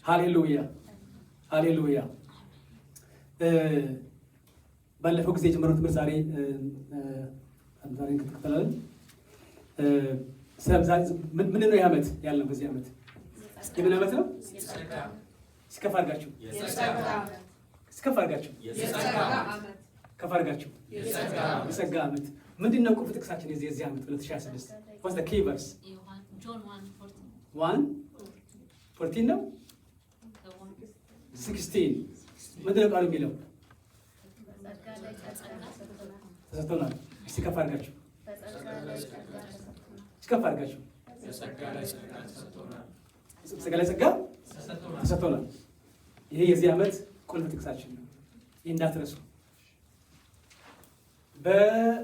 ሃሌሉያ ሃሌሉያ። ባለፈው ጊዜ የጀመረው ትምህርት ዛሬ እንከታተላለን። ምንድን ነው የዓመት ያለው? በዚህ ዓመት የምን ዓመት ነው? እስከፍ አድርጋችሁ ከፍ አድርጋችሁ የጸጋ ዓመት ምንድን ነው? ቁልፍ ጥቅሳችን የዚህ ዓመት 2026 what's the key verse? John 1:14 1:14 ነው 16 ምንድን ነው ቃሉ የሚለው? ተሰጥቶናል። እስቲ ከፍ አድርጋችሁ ጸጋ ላይ ጸጋ ተሰጥቶናል። ይሄ የዚህ ዓመት ቁልፍ ጥቅሳችን ነው። ይህ እንዳትረሱ። በጸጋ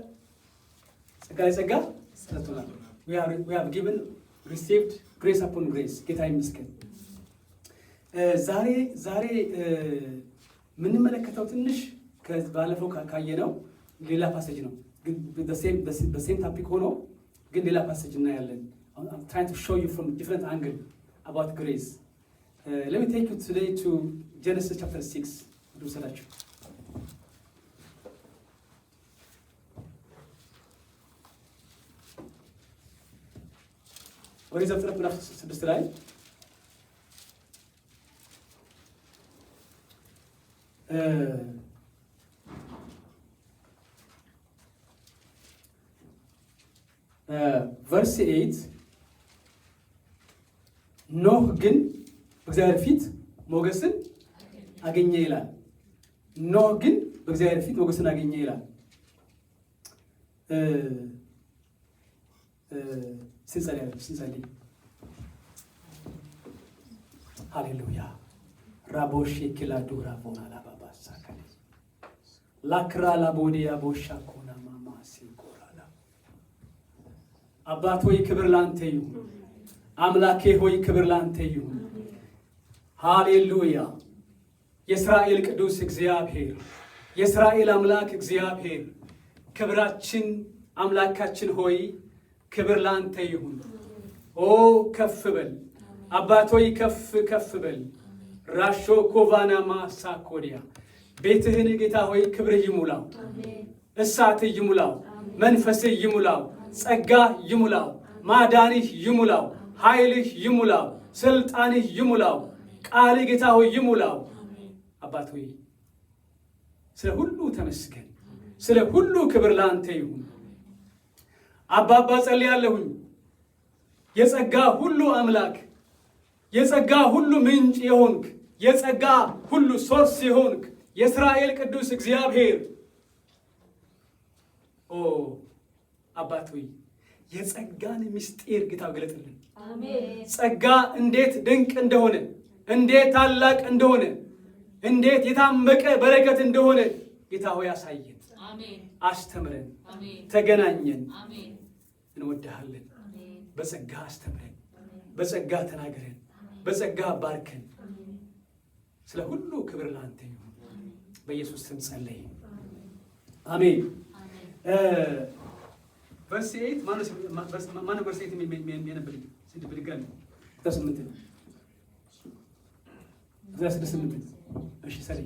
ላይ ጸጋ ተሰጥቶናል። we have given received grace upon grace። ጌታ ይመስገን። ዛሬ የምንመለከተው ትንሽ ባለፈው ካየነው ሌላ ፓሴጅ ነው። በሴም ታፒክ ሆኖ ግን ሌላ ፓሴጅ እናያለን። I'm trying to show you from different angle about grace. Let me take you today to Genesis chapter 6. ልውሰዳችሁ። ወደ ዘፍጥረት ምዕራፍ 6 ላይ ቨርስ 8 ኖህ ግን በእግዚአብሔር ፊት ሞገስን አገኘ ይላል። ኖህ ግን በእግዚአብሔር ፊት ሞገስን አገኘ ይላል። ስንጸልይ ሃሌሉያ ራቦሼ ኪላዱ ራቦና ላባባሳ ከለ ላክራ ላቦዲያ ቦሻ ኮና ማማ ሲቆራላ አባት ሆይ ክብር ላንተ ይሁን። አምላኬ ሆይ ክብር ላንተ ይሁን። ሃሌሉያ የእስራኤል ቅዱስ እግዚአብሔር፣ የእስራኤል አምላክ እግዚአብሔር፣ ክብራችን አምላካችን ሆይ ክብር ላንተ ይሁን። ኦ ከፍ በል አባት ሆይ ከፍ በል። ራሾ ኮቫና ማሳኮዲያ ቤትህን ጌታ ሆይ ክብር ይሙላው፣ እሳት ይሙላው፣ መንፈስ ይሙላው፣ ጸጋ ይሙላው፣ ማዳንህ ይሙላው፣ ኃይልህ ይሙላው፣ ስልጣንህ ይሙላው፣ ቃል ጌታ ሆይ ይሙላው። አባት ሆይ ስለ ሁሉ ተመስገን፣ ስለ ሁሉ ክብር ላንተ ይሁን። አባባ ጸልያለሁኝ። የጸጋ ሁሉ አምላክ፣ የጸጋ ሁሉ ምንጭ የሆንክ፣ የጸጋ ሁሉ ሶርስ የሆንክ የእስራኤል ቅዱስ እግዚአብሔር ኦ አባት ሆይ የጸጋን ምስጢር ጌታ ገለጥልን። ጸጋ እንዴት ድንቅ እንደሆነ፣ እንዴት ታላቅ እንደሆነ፣ እንዴት የታመቀ በረከት እንደሆነ ጌታ ሆይ አሳየን፣ አስተምረን፣ ተገናኘን። እንወድሃለን። በጸጋ አስተምረን፣ በጸጋ ተናገረን፣ በጸጋ ባርከን። ስለ ሁሉ ክብር ለአንተ ይሁን። በኢየሱስ ስም ጸለይ፣ አሜን። ቨርስ 8 ማነው ቨርስ 8 የሚያነብልኝ? ስንት ብድጋሚ 8 ነው 8 እሺ ሰሪ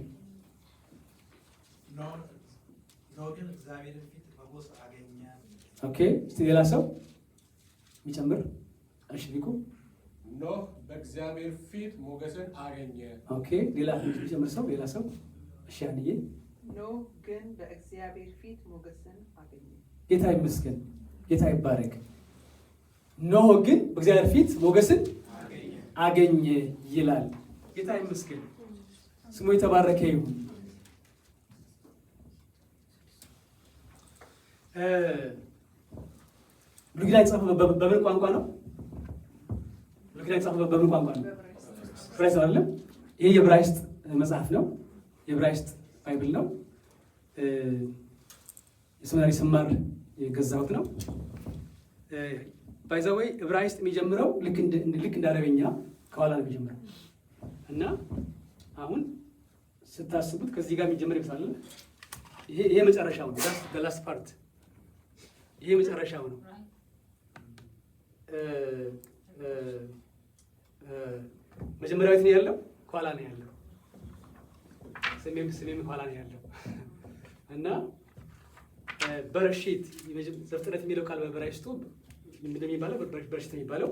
ኖህ ግን እግዚአብሔር ፊት ሞገስ አገኘ። ኦኬ እስቲ ሌላ ሰው የሚጨምር? እሺ ቢቁ ኖህ በእግዚአብሔር ፊት ሞገስን አገኘ። ኦኬ ሌላ የሚጨምር ሰው? ሌላ ሰው? እሺ አንዬ ኖህ ግን በእግዚአብሔር ፊት ሞገስን አገኘ። ጌታ ይመስገን፣ ጌታ ይባረክ። ኖህ ግን በእግዚአብሔር ፊት ሞገስን አገኘ ይላል። ጌታ ይመስገን፣ ስሙ የተባረከ ይሁን። ብሉይ ኪዳን የተጻፈው በምን ቋንቋ ነው? ብሉይ ኪዳን የተጻፈው በምን ቋንቋ ነው? ዕብራይስጥ አይደለም? ይሄ የዕብራይስጥ መጽሐፍ ነው። የዕብራይስጥ ባይብል ነው። የሰሚናሪ ስማር የገዛሁት ነው። ባይ ዘ ወይ ዕብራይስጥ የሚጀምረው ልክ እንደ አረበኛ ከኋላ ነው የሚጀምረው እና አሁን ስታስቡት ከዚህ ጋር የሚጀምር ይመስላል። ይሄ መጨረሻው ነው። the last part ይሄ መጨረሻው ነው። መጀመሪያው የት ነው ያለው? ኋላ ነው ያለው። ስሜም ኋላ ነው ያለው እና በረሺት ዘፍጥረት የሚለው ቃል በዕብራይስጡ ምንድን ነው የሚባለው? በረሺት የሚባለው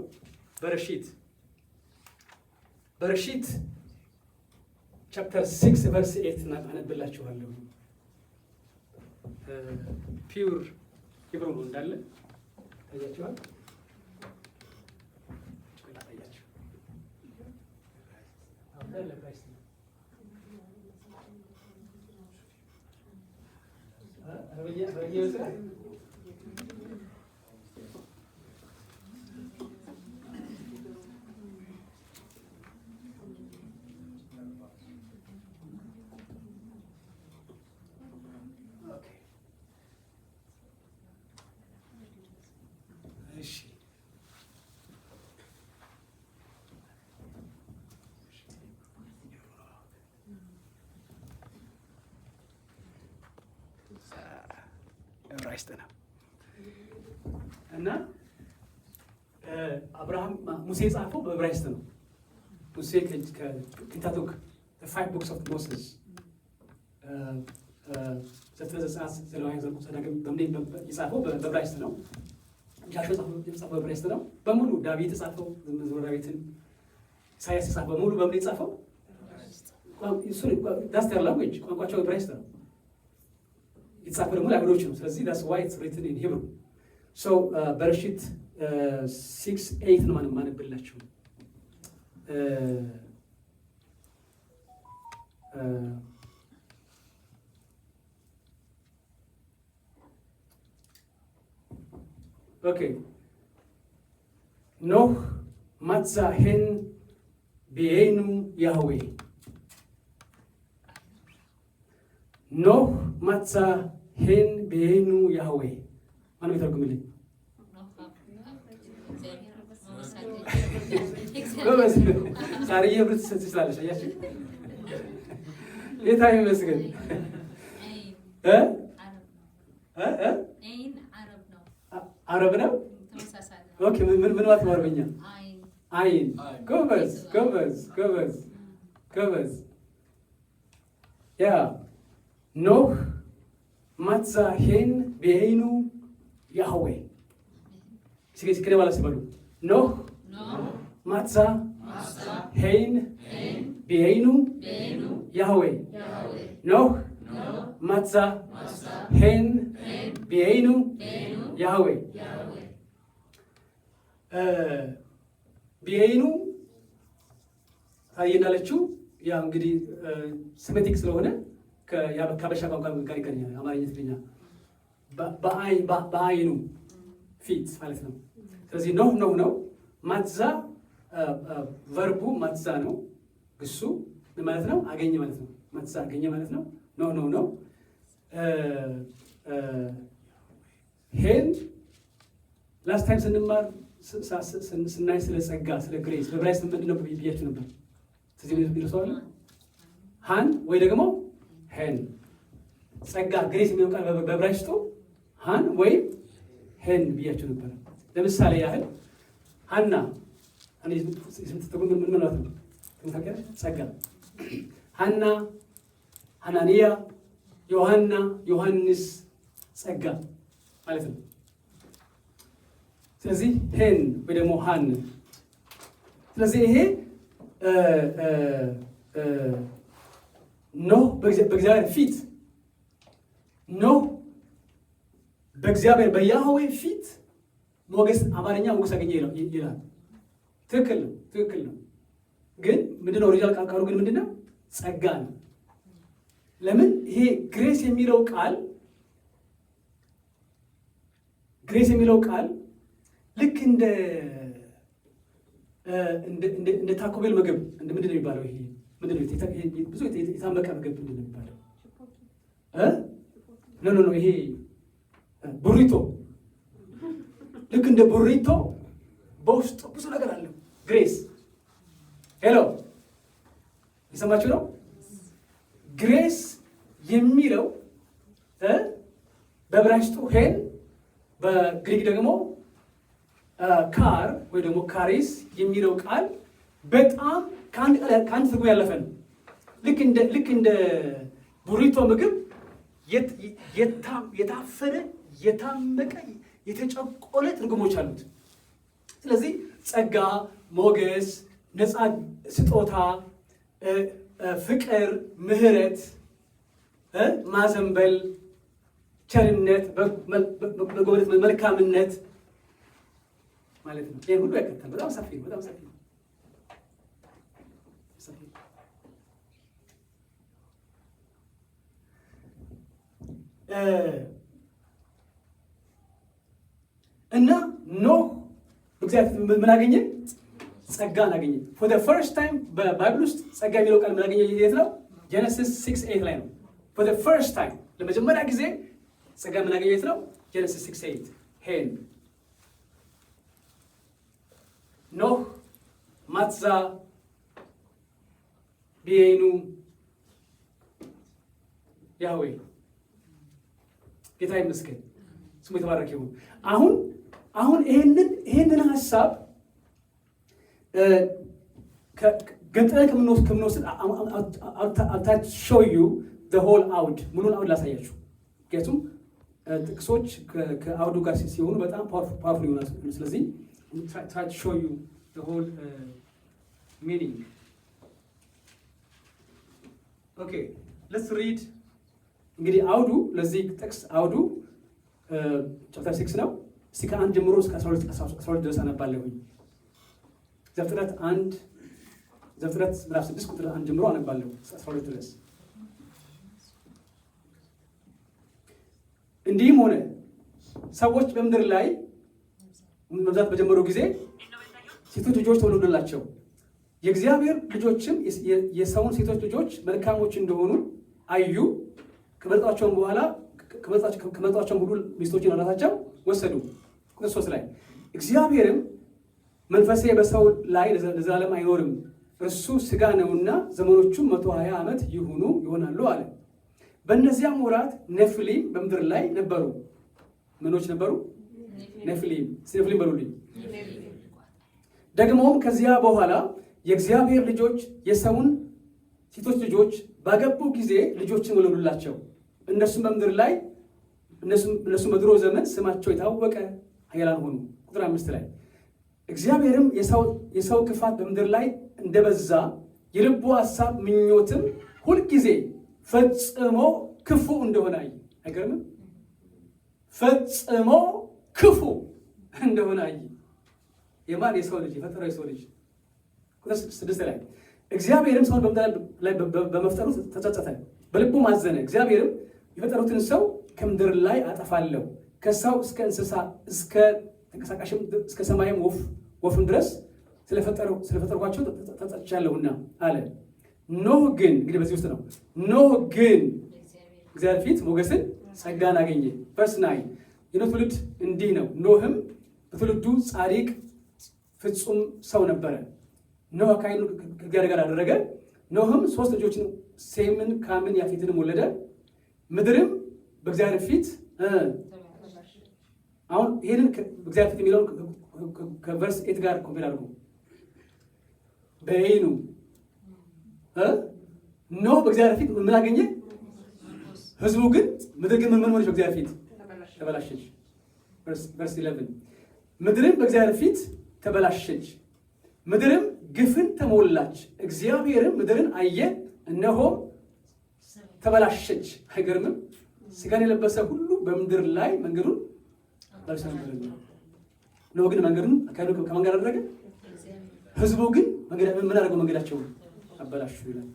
በረሺት ቻፕተር 6 ቨርስ 8 አነብላችኋለሁ። ፒውር ሂብሩ ነው እንዳለ ታያችኋል። ዕብራይስጥ ነው እና አብርሃም ሙሴ ጻፈው በዕብራይስጥ ነው። ሙሴ ከፔንታቱክ ፋይቭ ቡክስ ኦፍ ሞሴስ ዘፍጥረት፣ ዘጸአት፣ ዘሌዋውያን፣ ዘኍልቍ፣ ዘዳግም የጻፈው በዕብራይስጥ ነው። ጃሽዋ የጻፈው በዕብራይስጥ ነው በሙሉ። ዳዊት የጻፈው መዝሙረ ዳዊትን፣ ኢሳያስ የጻፈው በሙሉ በምን የጻፈው? ዳስ ዴር ላንጉዌጅ ቋንቋቸው ዕብራይስጥ ነው። የተጻፈው ደግሞ ለአይሁዶች ነው። ስለዚህ ዳስ ዋይ ኢትስ ሪትን ኢን ሂብሩ። ሶ በረሺት 6:8 ነው ማነብላችሁ። ኦኬ ኖህ מצא הן בעינו יהוה. ኖህ מצא הן בעינו יהוה. ማነው የተረጎመልኝ? ሳርዬ ብር ትችላለች። አያችሁ ጌታ ይመስገን። አረብ ነው። ኦኬ ምን ማለት ነው አረብኛ? አይን። ጎበዝ ጎበዝ ጎበዝ ጎበዝ። ያ ኖህ מצא הן בעינו יהוה. ሲከደ ባላ ሲበሉ ኖህ מצא הן בעינו יהוה. ኖህ מצא הן בעינו ያህዌ። ቢኤኑ ታየ እንዳለችው ያ እንግዲህ ሴሜቲክ ስለሆነ ከሀበሻ ቋንቋ ጋር ይገናኛል። አማርኛ ትግርኛ በአይኑ ፊት ማለት ነው። ስለዚህ ኖህ ኖህ ነው። ማትዛ ቨርቡ ማትዛ ነው። ግሱ ምን ማለት ነው? አገኘ ማለት ነው። ማትዛ አገኘ ማለት ነው። ኖህ ኖህ ነው። ሄን ላስት ታይም ስንማር ስናይ ስለ ጸጋ ስለ ግሬስ በዕብራይስጥ ምንድን ነው ብያችሁ ነበር? ስለዚህ ይርሰዋል ሃን ወይ ደግሞ ሄን። ጸጋ ግሬስ የሚለው ቃል በዕብራይስጡ ሃን ወይ ሄን ብያችሁ ነበር። ለምሳሌ ያህል ሃና ምን ማለት ነው? ጸጋ ሃና፣ ሃናንያ፣ ዮሐና፣ ዮሐንስ ጸጋ ማለት ነው። ስለዚህ ሄን ወይ ደግሞ ሃን። ስለዚህ ይሄ ኖህ በእግዚአብሔር ፊት ኖህ በእግዚአብሔር በያህዌ ፊት ሞገስ፣ አማርኛ ሞገስ አገኘ ይላል። ትክክል ነው፣ ትክክል ነው። ግን ምንድነው ኦሪጂናል ቃሉ ግን ምንድነው? ጸጋ ነው። ለምን ይሄ ግሬስ የሚለው ቃል ግሬስ የሚለው ቃል ልክ እንደ ታኮቤል ምግብ እንደ ምንድን ነው የሚባለው? ይሄ ምንድን ነው? ብዙ የታመቀ ምግብ ምንድን ነው የሚባለው? ኖ ይሄ ቡሪቶ። ልክ እንደ ቡሪቶ በውስጡ ብዙ ነገር አለው ግሬስ። ሄሎ የሰማችሁ ነው? ግሬስ የሚለው በዕብራይስጡ ሄን፣ በግሪክ ደግሞ ካር ወይ ደግሞ ካሪስ የሚለው ቃል በጣም ከአንድ ትርጉም ያለፈ ነው። ልክ እንደ ቡሪቶ ምግብ የታፈነ የታመቀ የተጨቆለ ትርጉሞች አሉት። ስለዚህ ጸጋ፣ ሞገስ፣ ነፃ ስጦታ፣ ፍቅር፣ ምህረት፣ ማዘንበል፣ ቸርነት፣ በጎነት፣ መልካምነት ማለት ነው። ይሄን ሁሉ ያካትታል። በጣም ሰፊ ነው። በጣም ሰፊ ነው። እና ኖህ በእግዚአብሔር ምን አገኘ? ጸጋን አገኘ። for the first time በባይብል ውስጥ ጸጋ የሚለው ቃል ምን አገኘ? የት ነው? ጀነሲስ 6:8 ላይ ነው። for the first time ለመጀመሪያ ጊዜ ጸጋ ምን አገኘ? የት ነው? ጀነሲስ 6:8 ሄን ኖህ ማትዛ ቢኤኑ ያህዌ ጌታ ይመስገን፣ ስሙ የተባረከ ይሁን። አሁን ይሄንን ሀሳብ ገንጥለን ከምንወስድ አልታች ሾው ዩ ዘ ሆል አውድ ሙሉን አውድ ላሳያችሁ። ምክንያቱም ጥቅሶች ከአውዱ ጋር ሲሆኑ በጣም ፓወርፉል ይሆናል። ስለዚህ try to show you the whole meaning. Okay, let's read. እንግዲህ አውዱ ለዚህ ጥቅስ አውዱ ቻፕተር 6 ነው። እስቲ ከ1 ጀምሮ እስከ 12 ድረስ አነባለሁኝ። ዘፍጥረት ምዕራፍ 6 ቁጥር 1 ጀምሮ አነባለሁ እስከ 12 ድረስ። እንዲህም ሆነ ሰዎች በምድር ላይ መብዛት በጀመሩ ጊዜ ሴቶች ልጆች ተወለዱላቸው። የእግዚአብሔር ልጆችም የሰውን ሴቶች ልጆች መልካሞች እንደሆኑ አዩ። ከመጣቸውም ሁሉ ሚስቶችን ራሳቸው ወሰዱ። ቁጥር 3 ላይ እግዚአብሔርም መንፈሴ በሰው ላይ ለዘላለም አይኖርም፣ እርሱ ሥጋ ነውና ዘመኖቹም 120 ዓመት ይሆናሉ አለ። በእነዚያም ወራት ኔፍሊም በምድር ላይ ነበሩ። ምኖች ነበሩ? ኔፍሊም በሉልኝ። ደግሞም ከዚያ በኋላ የእግዚአብሔር ልጆች የሰውን ሴቶች ልጆች ባገቡ ጊዜ ልጆችን ወለዱላቸው። እነሱም በምድር ላይ እነሱ በድሮ ዘመን ስማቸው የታወቀ ኃያላን ሆኑ። ቁጥር 5 ላይ እግዚአብሔርም የሰው ክፋት በምድር ላይ እንደበዛ የልቡ ሐሳብ ምኞትም ሁልጊዜ ፈጽሞ ክፉ እንደሆነ አየ። አይገርምም? ፈጽሞ ክፉ እንደሆነ አየ። የማን? የሰው ልጅ፣ የፈጠረው የሰው ልጅ። ቁጥር 6 ላይ እግዚአብሔርም ሰውን በምድር ላይ በመፍጠሩ ተጸጸተ፣ በልቡም አዘነ። እግዚአብሔርም የፈጠሩትን ሰው ከምድር ላይ አጠፋለሁ፣ ከሰው እስከ እንስሳ እስከ ተንቀሳቃሽም እስከ ሰማይም ወፍም ድረስ ስለፈጠርኳቸው ተጸጽቻለሁና አለ። ኖህ ግን እንግዲህ በዚህ ውስጥ ነው። ኖህ ግን እግዚአብሔር ፊት ሞገስን ጸጋን አገኘ። ቨርስ 9 የኖህ ትውልድ እንዲህ ነው። ኖህም በትውልዱ ጻድቅ ፍጹም ሰው ነበረ። ኖህ አካሄዱን ከእግዚአብሔር ጋር አደረገ። ኖህም 3 ልጆችን ሴምን፣ ካምን፣ ያፌትንም ወለደ። ምድርም በእግዚአብሔር ፊት አሁን ይሄንን በእግዚአብሔር ፊት የሚለውን ከቨርስ 8 ጋር ኮምፔር አድርጉ። በይኑ ኖህ በእግዚአብሔር ፊት ምን አገኘ? ህዝቡ ግን ምድር ግን ምን ሆነች? በእግዚአብሔር ፊት ተበላሸች። ቨርስ 11 ምድርም በእግዚአብሔር ፊት ተበላሸች፣ ምድርም ግፍን ተሞላች። እግዚአብሔርም ምድርን አየ፣ እነሆም ተበላሸች። አይገርምም? ስጋን የለበሰ ሁሉ በምድር ላይ መንገዱን ባልሳ ነበር። ኖህ ግን መንገዱን አካሄዱ ከማን ጋር አደረገ? ህዝቡ ግን ምን አደረገው? መንገዳቸውን አበላሹ ይላል።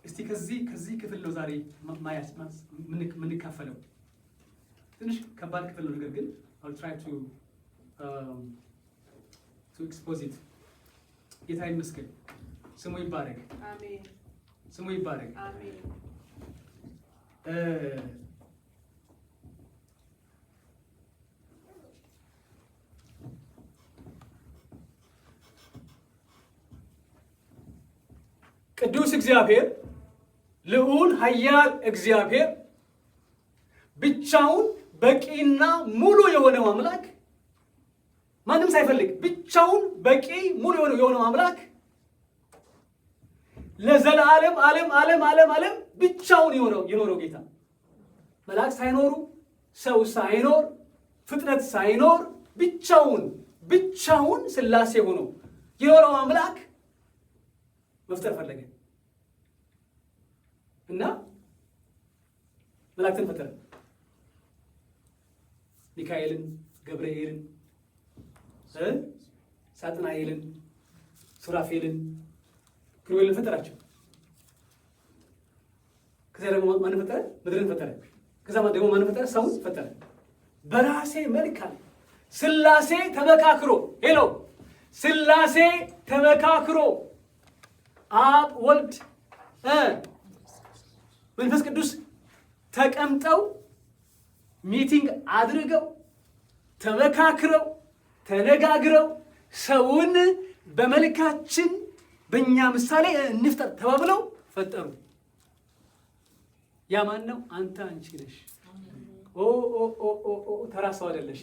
እስቲ ከዚህ ክፍል ነው ዛሬ የምንካፈለው። ትንሽ ከባድ ክፍል ነው፣ ነገር ግን I'll try to expose it። ጌታ ይመስገን፣ ስሙ ይባረክ፣ አሜን። ስሙ ይባረክ። አሜን። ቅዱስ እግዚአብሔር፣ ልዑል ኃያል እግዚአብሔር፣ ብቻውን በቂና ሙሉ የሆነው አምላክ፣ ማንም ሳይፈልግ ብቻውን በቂ ሙሉ የሆነው አምላክ ለዘላለም ዓለም ብቻውን የኖረው ጌታ መላእክት ሳይኖሩ ሰው ሳይኖር ፍጥረት ሳይኖር ብቻውን ሥላሴ ሆኖ የኖረው አምላክ መፍጠር ፈለገ እና መላእክትን ፈጠረ። ሚካኤልን፣ ገብርኤልን፣ ሳጥናኤልን፣ ሱራፌልን፣ ኪሩቤልን ፈጠራቸው። ከዚያ ደግሞ ማን ፈጠረ? ምድርን ፈጠረ። ከዛ ደግሞ ማን ፈጠረ? ሰውን ፈጠረ። በራሴ መልክ አለ ሥላሴ ተመካክሮ ሥላሴ ተመካክሮ አብ ወልድ መንፈስ ቅዱስ ተቀምጠው ሚቲንግ አድርገው ተመካክረው ተነጋግረው ሰውን በመልካችን በእኛ ምሳሌ እንፍጠር ተባብለው ፈጠሩ። ያ ማን ነው? አንተ አንቺ ነሽ። ተራ ሰው አይደለሽ።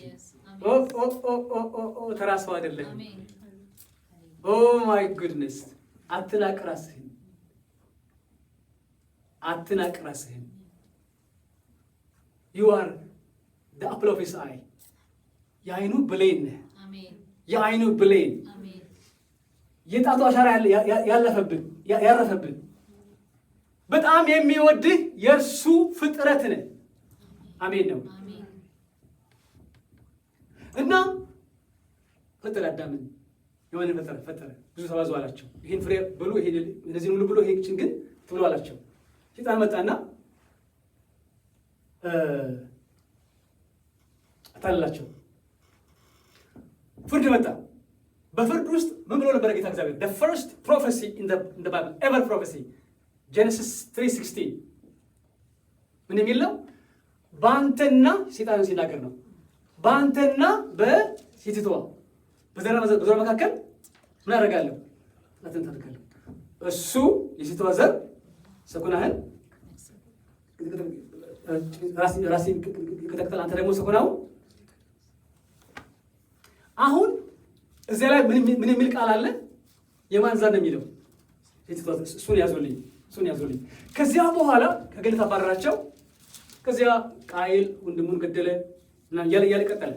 ተራ ሰው አይደለም። ማይ ጉድነስ። አትናቅ ራስህን። You are the apple of his eye. የአይኑ ብሌን ነህ። የአይኑ ብሌን የጣቱ አሻራ ያረፈብን በጣም የሚወድህ የእርሱ ፍጥረት ነህ። አሜን ነው። እና ፈጠረ አዳምን የሆነ ፈጠረ። ብዙ ተባዙ አላቸው። ይህን ፍሬ ብሉ፣ እነዚህን ሁሉ ብሎ ይህችን ግን ትብሉ አላቸው። ሰይጣን መጣና አታለላቸው። ፍርድ መጣ። በፍርድ ውስጥ ምን ብሎ ነበረ ጌታ እግዚአብሔር? the first prophecy in the Bible, ever prophecy, Genesis 3:16 ምን የሚል ነው? በአንተና ሰይጣን ሲናገር ነው። በአንተና በሴቲቷ በዘር መካከል ምን አደርጋለሁ? ጠላትን ታደርጋለሁ። እሱ የሴቲቷ ዘር ሰኮናህን ራሴን ከተከተል፣ አንተ ደግሞ ሰኮናው። አሁን እዚያ ላይ ምን የሚል ቃል አለ? የማን ዘር ነው የሚለው? እሱን ያዙልኝ። ከዚያ በኋላ ከገነት አባረራቸው። ከዚያ ቃየል ወንድሙን ገደለ እና እያለ ቀጠለ።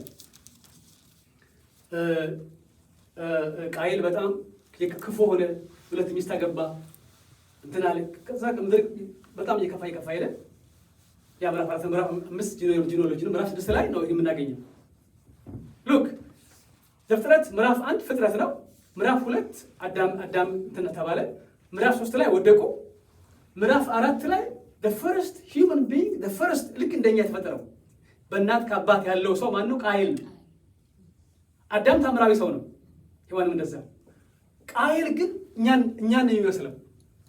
ቃየል በጣም ክፉ ሆነ። 2 ሚስት አገባ እንትን አለ። ከዛ ምድር በጣም እየከፋ ሄደ። ያ ምዕራፍ 5 ጂኖሎጂ ነው። ምዕራፍ 6 ላይ ነው የምናገኘው። ሉክ ዘፍጥረት ምዕራፍ 1 ፍጥረት ነው። ምዕራፍ 2 አዳም እንትን ተባለ። ምዕራፍ 3 ላይ ወደቁ። ምዕራፍ 4 ላይ the first human being, the first ልክ እንደኛ የተፈጠረው በእናት ከአባት ያለው ሰው ማን ነው? ቃየል ነው። አዳም ታምራዊ ሰው ነው። ሔዋንም እንደዛ። ቃየል ግን እኛን ነው የሚመስለው።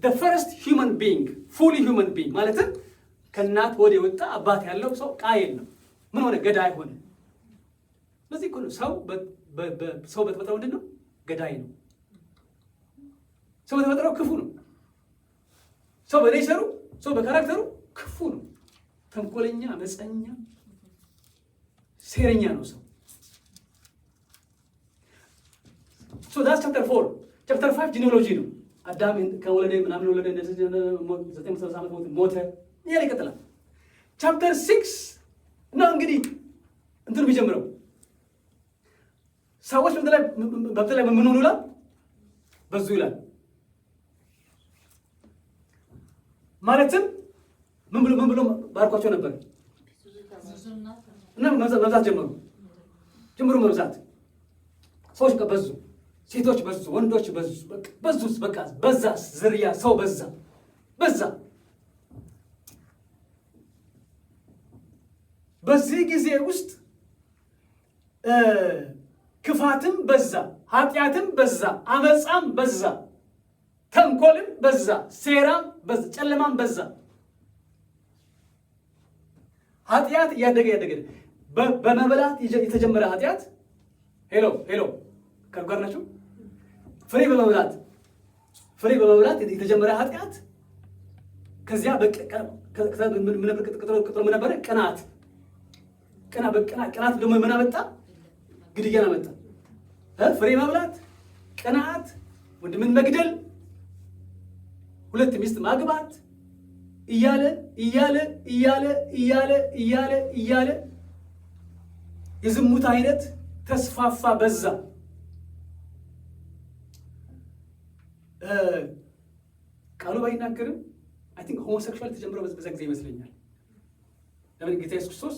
the first human being, fully human being ማለትም ከእናት ወደ የወጣ አባት ያለው ሰው ቃየል ነው። ምን ሆነ? ገዳይ ሆነ። ስለዚህ እኮ ነው ሰው በተፈጠረው ምንድን ነው? ገዳይ ነው። ሰው በተፈጠረው ክፉ ነው። ሰው በኔቸሩ ሰው በካራክተሩ ክፉ ነው። ተንኮለኛ፣ አመፀኛ፣ ሴረኛ ነው ሰው። so that's chapter 4. chapter 5 ጂኒኦሎጂ ነው። አዳም ከወለደ ምናምን ወለደ 930 ዓመት ሞተ ያለ ይቀጥላል። chapter 6 ነው እንግዲህ እንትኑ ቢጀምረው ሰዎች በተለይ ምን ሆኑ ይላል? በዙ ይላል። ማለትም ምን ብሎ ባርኳቸው ነበር እና መብዛት ጀመሩ። መብዛት ሰዎች በዙ፣ ሴቶች በዙ፣ ወንዶች በዙ። በቃ በዛ ዝርያ ሰው በዛ። በዚህ ጊዜ ውስጥ ክፋትም በዛ፣ ኃጢአትም በዛ፣ አመፃም በዛ፣ ተንኮልም በዛ፣ ሴራም በዛ፣ ጨለማም በዛ። ኃጢአት እያደገ በመብላት የተጀመረ ኃጢአት ሄሎ ከጋር ናቸው። ፍሬ በመብላት የተጀመረ ኃጢአት ከዚያ ምን ነበረ? ቅናት ደግሞ ምን አመጣ? ግድያን አመጣ። ፍሬ መብላት፣ ቅንዓት፣ ወንድምን መግደል፣ ሁለት ሚስት ማግባት እያለ እያለ እያለ እያለ እያለ እያለ የዝሙት አይነት ተስፋፋ፣ በዛ። ቃሉ ባይናገርም አይ ቲንክ ሆሞሴክሹዋል ተጀምረው በዛ ጊዜ ይመስለኛል። ለምን ጌታ ኢየሱስ ክርስቶስ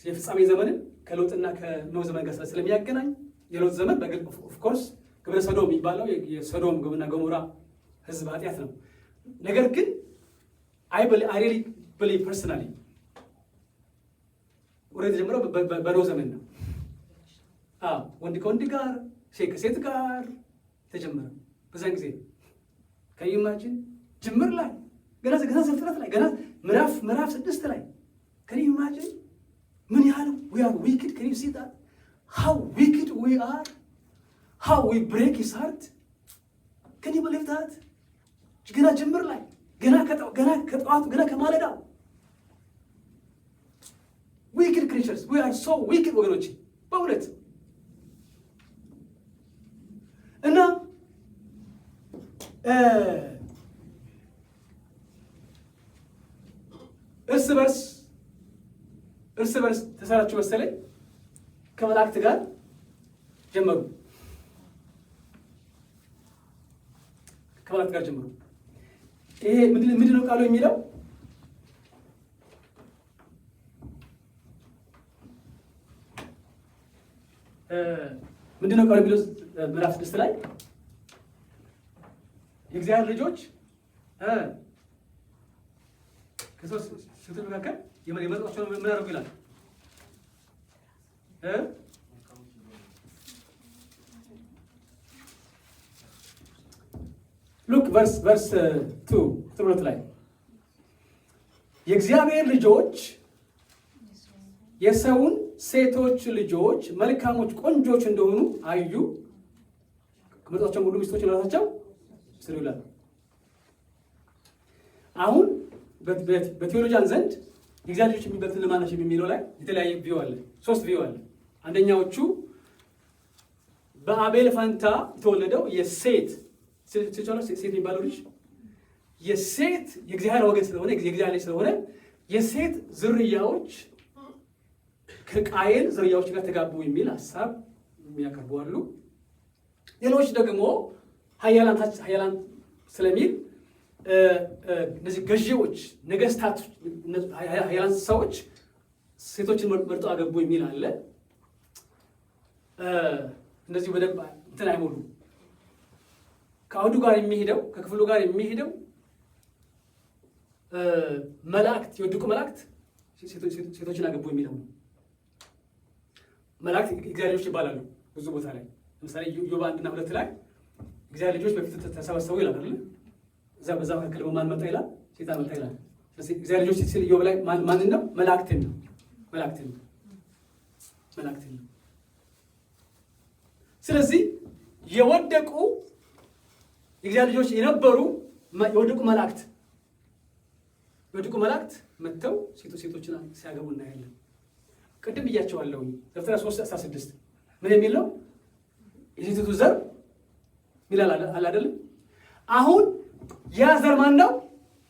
የፍጻሜ ዘመንን ከሎጥና ከኖህ ዘመን ጋር ስለሚያገናኝ የሎጥ ዘመን ኦፍ ኮርስ ግብረ ሰዶም የሚባለው የሶዶም ግብርና ገሞራ ህዝብ ኃጢአት ነው። ነገር ግን I really believe personally ወሬት ጀምረው በኖህ ዘመን ነው። ወንድ ከወንድ ጋር፣ ሴት ከሴት ጋር ተጀመረ በዛን ጊዜ። ከይማችን ጅምር ላይ ገና ዘፍጥረት ላይ ገና ምዕራፍ 6 ላይ ከይማችን ምን ያህል we are wicked. Can you see that? How wicked we are? How we break his heart? Can you believe that? ገና ጅምር ላይ ገና ከጠዋቱ ገና ከማለዳው wicked creatures. We are so wicked ወገኖች በእውነት እና እርስ በርስ ተሰራችሁ መሰለኝ ከመላእክት ጋር ጀመሩ። ከመላእክት ጋር ጀመሩ። ይሄ ምንድን ነው ቃሉ የሚለው? ምንድን ነው ቃሉ የሚለው? ምዕራፍ 6 ላይ የእግዚአብሔር ልጆች ከሶስት ሴቶች መካከል የመረጧቸውን ምን አደረጉ ይላል? ሉክ ቨርስ 2 ቁጥር ላይ የእግዚአብሔር ልጆች የሰውን ሴቶች ልጆች መልካሞች ቆንጆች እንደሆኑ አዩ፣ ከመረጧቸው ሁሉ ሚስቶች ለራሳቸው ስሩ ይላል። አሁን በቴዎሎጂያን ዘንድ የእግዚአብሔር ልጆች የሚበልጥ ለማን ናቸው የሚለው ላይ የተለያየ ቪው አለ። 3 ቪው አለ። አንደኛዎቹ በአቤል ፈንታ የተወለደው የሴት የሚባለው ልጅ የሴት የእግዚአብሔር ወገን ስለሆነ የእግዚአብሔር ልጅ ስለሆነ የሴት ዝርያዎች ከቃየል ዝርያዎች ጋር ተጋቡ የሚል ሀሳብ የሚያቀርቡ አሉ። ሌሎች ደግሞ ኃያላን ስለሚል እነዚህ ገዢዎች፣ ነገስታት፣ ኃያላን ሰዎች ሴቶችን መርጦ አገቡ የሚል አለ። እነዚህ በደንብ እንትን አይሞሉ። ከአውዱ ጋር የሚሄደው ከክፍሉ ጋር የሚሄደው መላእክት የወደቁ መላእክት ሴቶችን አገቡ የሚለው ነው። መላእክት እግዚአብሔር ልጆች ይባላሉ ብዙ ቦታ ላይ። ለምሳሌ ዮብ 1:2 ላይ እግዚአብሔር ልጆች በፊቱ ተሰበሰቡ ይላል አይደል? በዛ መካከል ደግሞ ማን መጣ ይላል? ሴጣን መጣ ይላል። ስለዚህ እግዚአብሔር ልጆች ሲል ዮብ ላይ ማንን ነው? መላእክትን ነው። ስለዚህ የወደቁ የእግዚአብሔር ልጆች የነበሩ የወደቁ መላእክት መጥተው ሴቶችን ሲያገቡ እናያለን። ቅድም ብያቸዋለሁ። ዘፍጥረት 3:16 ምን የሚል ነው? የሴቲቱ ዘር ይላል አይደለም? አሁን ያ ዘር ማን ነው?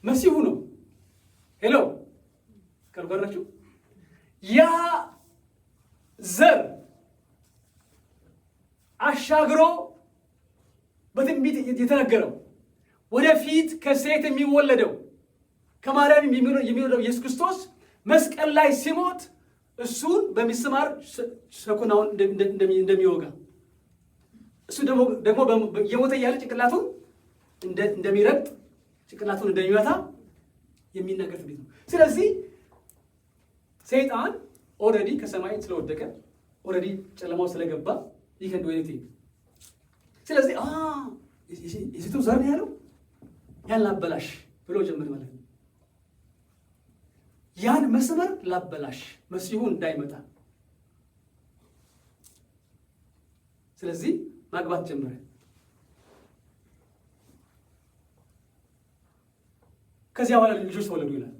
መሲሁ ነው። ሄሎ ካልጓራችሁ ያ ዘር አሻግሮ በትንቢት የተነገረው ወደፊት ከሴት የሚወለደው ከማርያም የሚወለደው ኢየሱስ ክርስቶስ መስቀል ላይ ሲሞት እሱን በሚስማር ሰኮናውን እንደሚወጋ እሱ ደግሞ የሞተ እያለ ጭንቅላቱን እንደሚረግጥ ጭንቅላቱን እንደሚመታ የሚናገር ትንቢት ነው። ስለዚህ ሰይጣን ኦልሬዲ ከሰማይ ስለወደቀ ኦልሬዲ ጨለማው ስለገባ ይህ እንደ ወይኔ ስለዚህ የሴቱ ዘር ነው ያለው ያን ላበላሽ ብሎ ጀምር ማለት ነው። ያን መስመር ላበላሽ መሲሁ እንዳይመጣ ስለዚህ ማግባት ጀመረ። ከዚያ በኋላ ልጆች ተወለዱ ይላል።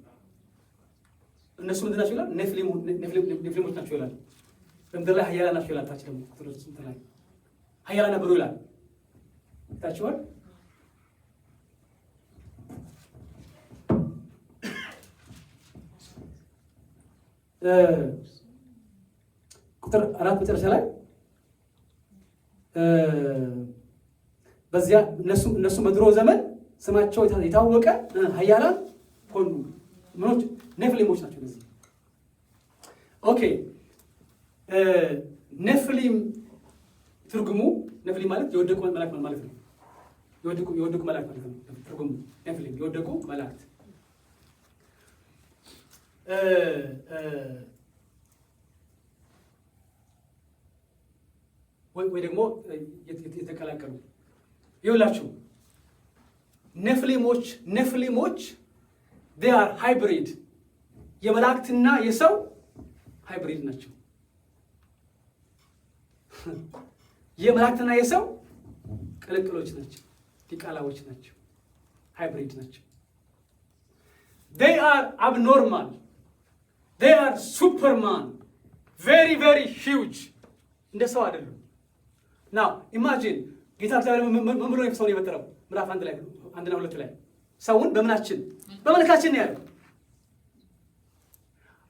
እነሱ ምንድን ናቸው ይላል? ኔፍሊሞች ናቸው ይላል። በምድር ላይ ኃያላን ናቸው ይላል። ታች ደግሞ ኃያላን ነበሩ ይላል። ታችኋል። ቁጥር 4 መጨረሻ ላይ በዚያ እነሱ በድሮ ዘመን ስማቸው የታወቀ ኃያላን ሆኑ። ምኖች ኔፍሊሞች ናቸው እነዚህ። ኦኬ ኔፍሊም ትርጉሙ ኔፍሊም ማለት የወደቁ መላእክት ማለት ነው። የወደቁ መላእክት ማለት ነው ትርጉሙ ኔፍሊም የወደቁ መላእክት። ወይ ደግሞ የተቀላቀሉ ይውላችሁ ኔፍሊሞች they are hybrid የመላእክትና የሰው ሃይብሪድ ናቸው። የመላእክትና የሰው ቅልቅሎች ናቸው፣ ዲቃላዎች ናቸው፣ ሃይብሪድ ናቸው። they are abnormal, they are superman, very very huge እንደ ሰው አይደሉም። ናው ኢማጂን ጌታ እግዚአብሔር ምን ብሎ ነው ሰውን የፈጠረው? ምዕራፍ 1 ላይ 1 እና 2 ላይ ሰውን በመልካችን ነው ያለው።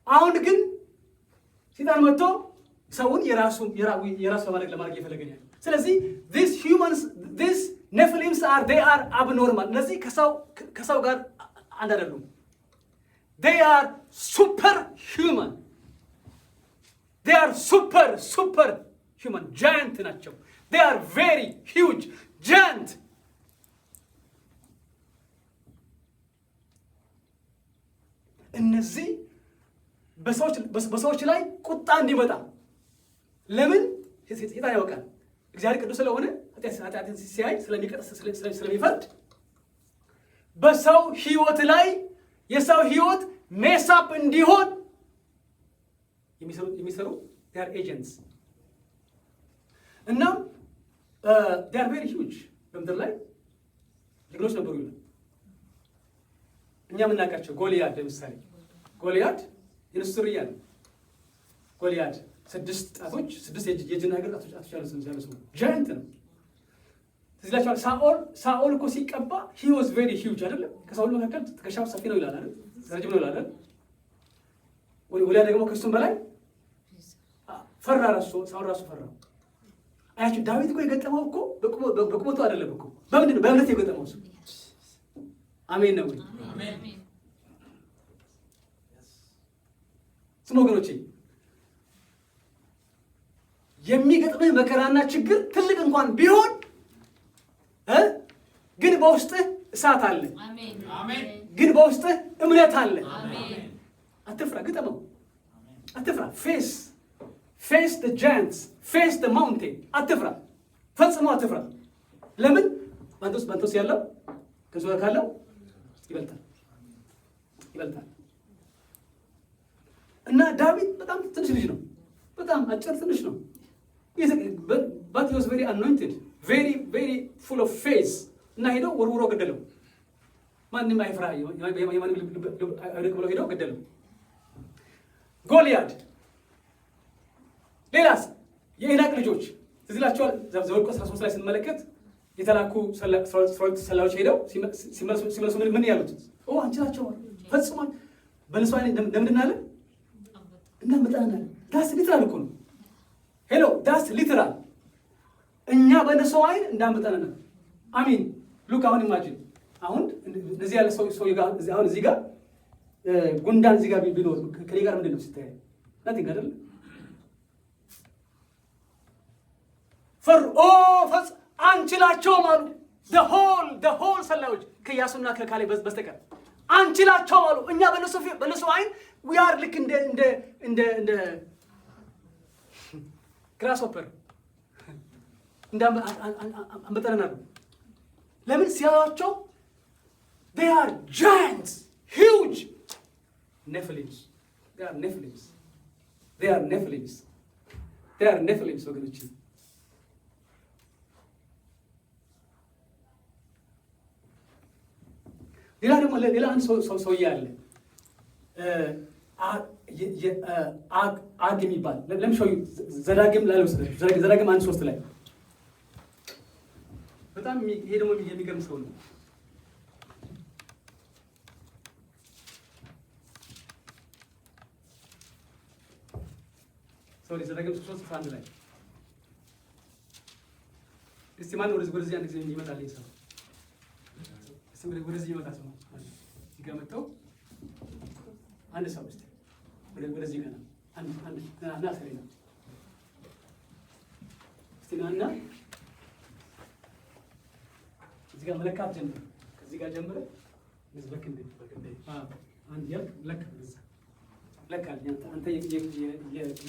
አሁን ግን ሰይጣን መጥቶ ሰውን የራሱ ለማድረግ እየፈለገ ነው ያለው። ስለዚህ these Nephilims they are abnormal። እነዚህ ከሰው ጋር አንድ አይደሉም። they are superhuman፣ they are super human giant ናቸው። they are very huge giant። እነዚህ በሰዎች ላይ ቁጣ እንዲመጣ ለምን ሰይጣን ያውቃል። እግዚአብሔር ቅዱስ ስለሆነ ኃጢአትን ሲያይ ስለሚፈርድ በሰው ህይወት ላይ የሰው ህይወት ሜሳፕ እንዲሆን የሚሰሩ they are agents እና they are very huge። በምድር ላይ ጀግኖች ነበሩ ይላል። እኛ የምናውቃቸው ጎልያድ ለምሳሌ ጎልያድ የንስር ዝርያ ነው። ጎልያድ 6 ጣቶች 6 የእጅና እግር ጣቶች ያሉት ነው። ጃይንት ነው። ስለዚህ ሳኦል እኮ ሲቀባ he was very huge አይደለም? ከሳኦል መካከል ትከሻው ሰፊ ነው ይላል አይደል? ረጅም ነው ይላል አይደል? ጎልያድ ደግሞ ከሱም በላይ ፈራ። ሳኦል ራሱ ፈራ። አያችሁ ዳዊት እኮ የገጠመው እኮ በቁመቱ አይደለም እኮ በምንድን ነው? በእምነት የገጠመው እሱ። አሜን ነው ወይ? አሜን። ስሙ ወገኖቼ፣ የሚገጥምህ መከራና ችግር ትልቅ እንኳን ቢሆን ግን በውስጥህ እሳት አለ። አሜን አሜን። ግን በውስጥህ እምነት አለ። አሜን። አትፍራ፣ ግጠመው። አትፍራ። face the giants, face the mountain። አትፍራ፣ ፈጽሞ አትፍራ። ለምን? ባንቶስ ያለው ከሱ ጋር ካለው ይበልጣል። እና ዳዊት በጣም ትንሽ ልጅ ነው፣ በጣም አጭር ትንሽ ነው። but he was very anointed, very very full of faith። እና ሄደው ወርውሮ ገደለው። ማንም አይፍራ የማንም ልብ ብሎ ሄደው ገደለው። ጎልያድ። ሌላስ የኢናቅ ልጆች ትዝ ይላችኋል። ዘኍልቍ 13 ላይ ስንመለከት የተላኩ 12 ሰላዮች ሄደው ሲመለሱ ምን ያሉት? አንችላቸው ፈጽሞ በነሱ አይነት እንደምንድን አለ እናመጣናለን። ዳስ ሊትራል እኮ ነው። ሄሎ ዳስ ሊትራል። እኛ በነሱ አይን እንዳመጣናለን። አሚን። ሉክ አሁን ኢማጂን አሁን እዚህ ያለ ሰው አሁን እዚህ ጋር ጉንዳን እዚህ ጋር ቢኖር ከኔ ጋር ምንድን ነው ሲታይ ናቲንግ አይደል? ፈጽ አንችላቸውም አሉ። the whole ሰላዮች ከኢያሱና ከካሌብ በስተቀር አንችላቸውም አሉ። እኛ በነሱ አይን we are ልክ እንደ grasshopper አንበጣናሉ። ለምን ሲያዩአቸው they are giants, huge Nephilims. they are Nephilims ወገኖች። ሌላ አንድ ሰውዬ አለ አግ የሚባል ለምሳሌ ዘዳግም 1:3 ላይ በጣም ይሄ ደግሞ የሚገርም ሰው ነው። ሶሪ ዘዳግም 3:11 ላይ እስቲ ማን ወደዚህ አንድ ጊዜ ይመጣልኝ ሰው እስቲ ወደዚህ ይመጣ ሰው እዚህ ጋር መጣው አንድ ሰው እስቲ ወደዚህ ጋር አንድ ና ሰሪና እስቲ ናና እዚህ ጋር መለካት ጀምር ከዚህ ጋር ጀምረ ምዝበክ እንዴ አንድ ያልክ ለካ ለካ አንተ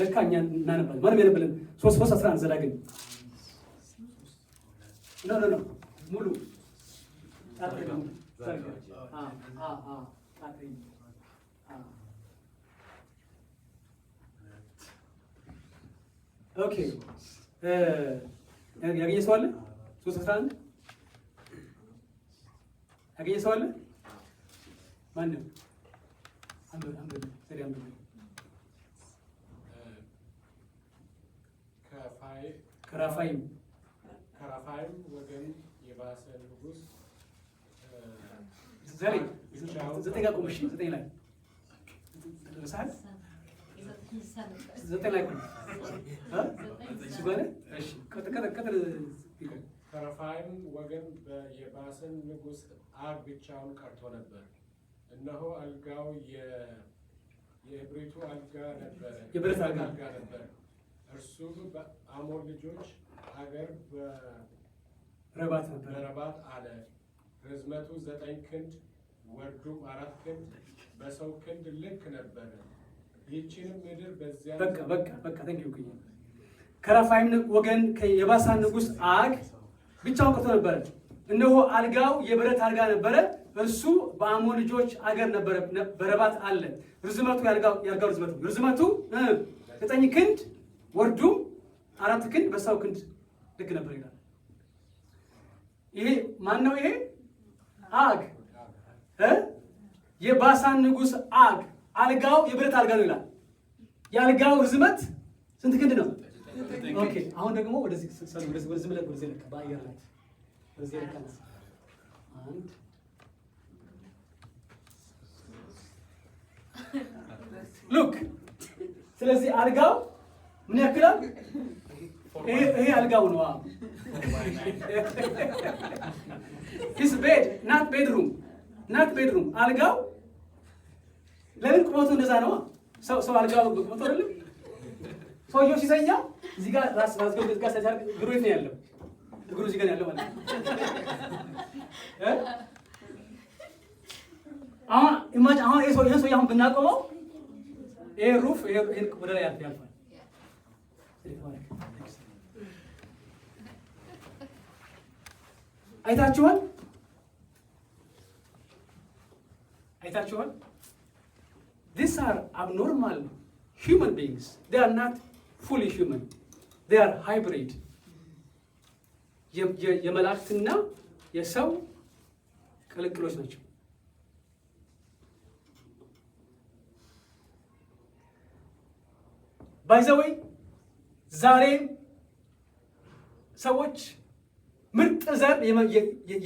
ለካኛ እናነባለን ማንም ያነብልን 3:11 ዘዳግም ኖ ሙሉ ታጥረው ኦኬ ያገኘ ሰው አለ 3:11 ያገኘ ሰው አለ ማነው አንብብ ሰሪያ አንብብ ከራፋይም ወገን የባሰ ንጉሥ ዘጠኝ ጋር ቆም። እሺ ዘጠኝ ላይ ዘጠኝ ላይ ቆም። ከራፋይም ወገን የባሰን ንጉሥ አግ ብቻውን ቀርቶ ነበር። እነሆ አልጋው የእብሪቱ አልጋ ነበረ፣ የብረት አልጋ ነበር። እርሱ በአሞን ልጆች አገር በረባት አለ። ርዝመቱ 9 ክንድ ወርዱም 4 ክንድ በሰው ክንድ ልክ ነበረ። ይህችንም ምድር በዚያ በቃ ተንኪዩ ከራፋይም ወገን የባሳን ንጉሥ አግ ብቻውን ቀርቶ ነበረ። እነሆ አልጋው የብረት አልጋ ነበረ። እርሱ በአሞን ልጆች አገር በረባት አለ። ርዝመቱ ያልጋው ርዝመቱ 9 ክንድ ወርዱም 4 ክንድ በሰው ክንድ ልክ ነበር ይላል። ይሄ ማን ነው? ይሄ አግ የባሳን ንጉሥ አግ አልጋው የብረት አልጋ ነው ይላል። የአልጋው ርዝመት ስንት ክንድ ነው? ኦኬ አሁን ደግሞ ወደዚህ ለካ በአየር ላይ ወደዚህ ለካ አንድ ሉክ ስለዚህ አልጋው ምን ያክላል? ይሄ አልጋው ነው። this bed not bedroom አልጋው ለምን ቁመቱ እንደዛ ነው? ሰው አልጋው ቁመቱ አይደለም። ሰውየው ሲተኛ እዚህ ጋር ራስ ጋር ሳይታር እግሩ የት ነው ያለው? እግሩ እዚህ ጋር ያለው ማለት ነው። አሁን ይሄ ሰው አሁን ብናቆመው ይሄ ሩፍ ይሄ ወደ ላይ ያልፋል። አይታችኋል? These are abnormal human beings. They are not fully human. They are hybrid. የመላእክትና የሰው ቅልቅሎች ናቸው። ባይዘወይ ዛሬ ሰዎች ምርጥ ዘር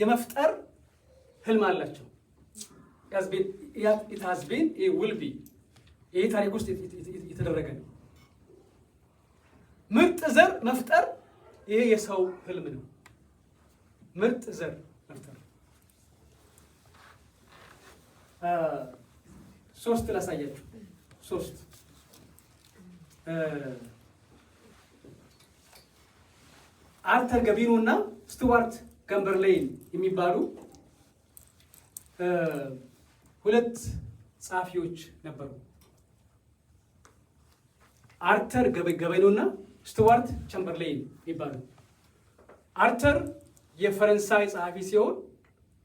የመፍጠር ህልም አላቸው። it has been it will be ይሄ ታሪክ ውስጥ የተደረገ ነው። ምርጥ ዘር መፍጠር ይሄ የሰው ህልም ነው። ምርጥ ዘር መፍጠር 3 ላሳያችሁ 3 አርተር ገቢኖ እና ስቱዋርት ገምበርሌይን የሚባሉ ሁለት ጸሐፊዎች ነበሩ። አርተር ገቢኖ እና ስቱዋርት ቻምበርሌይን የሚባሉ። አርተር የፈረንሳይ ጸሐፊ ሲሆን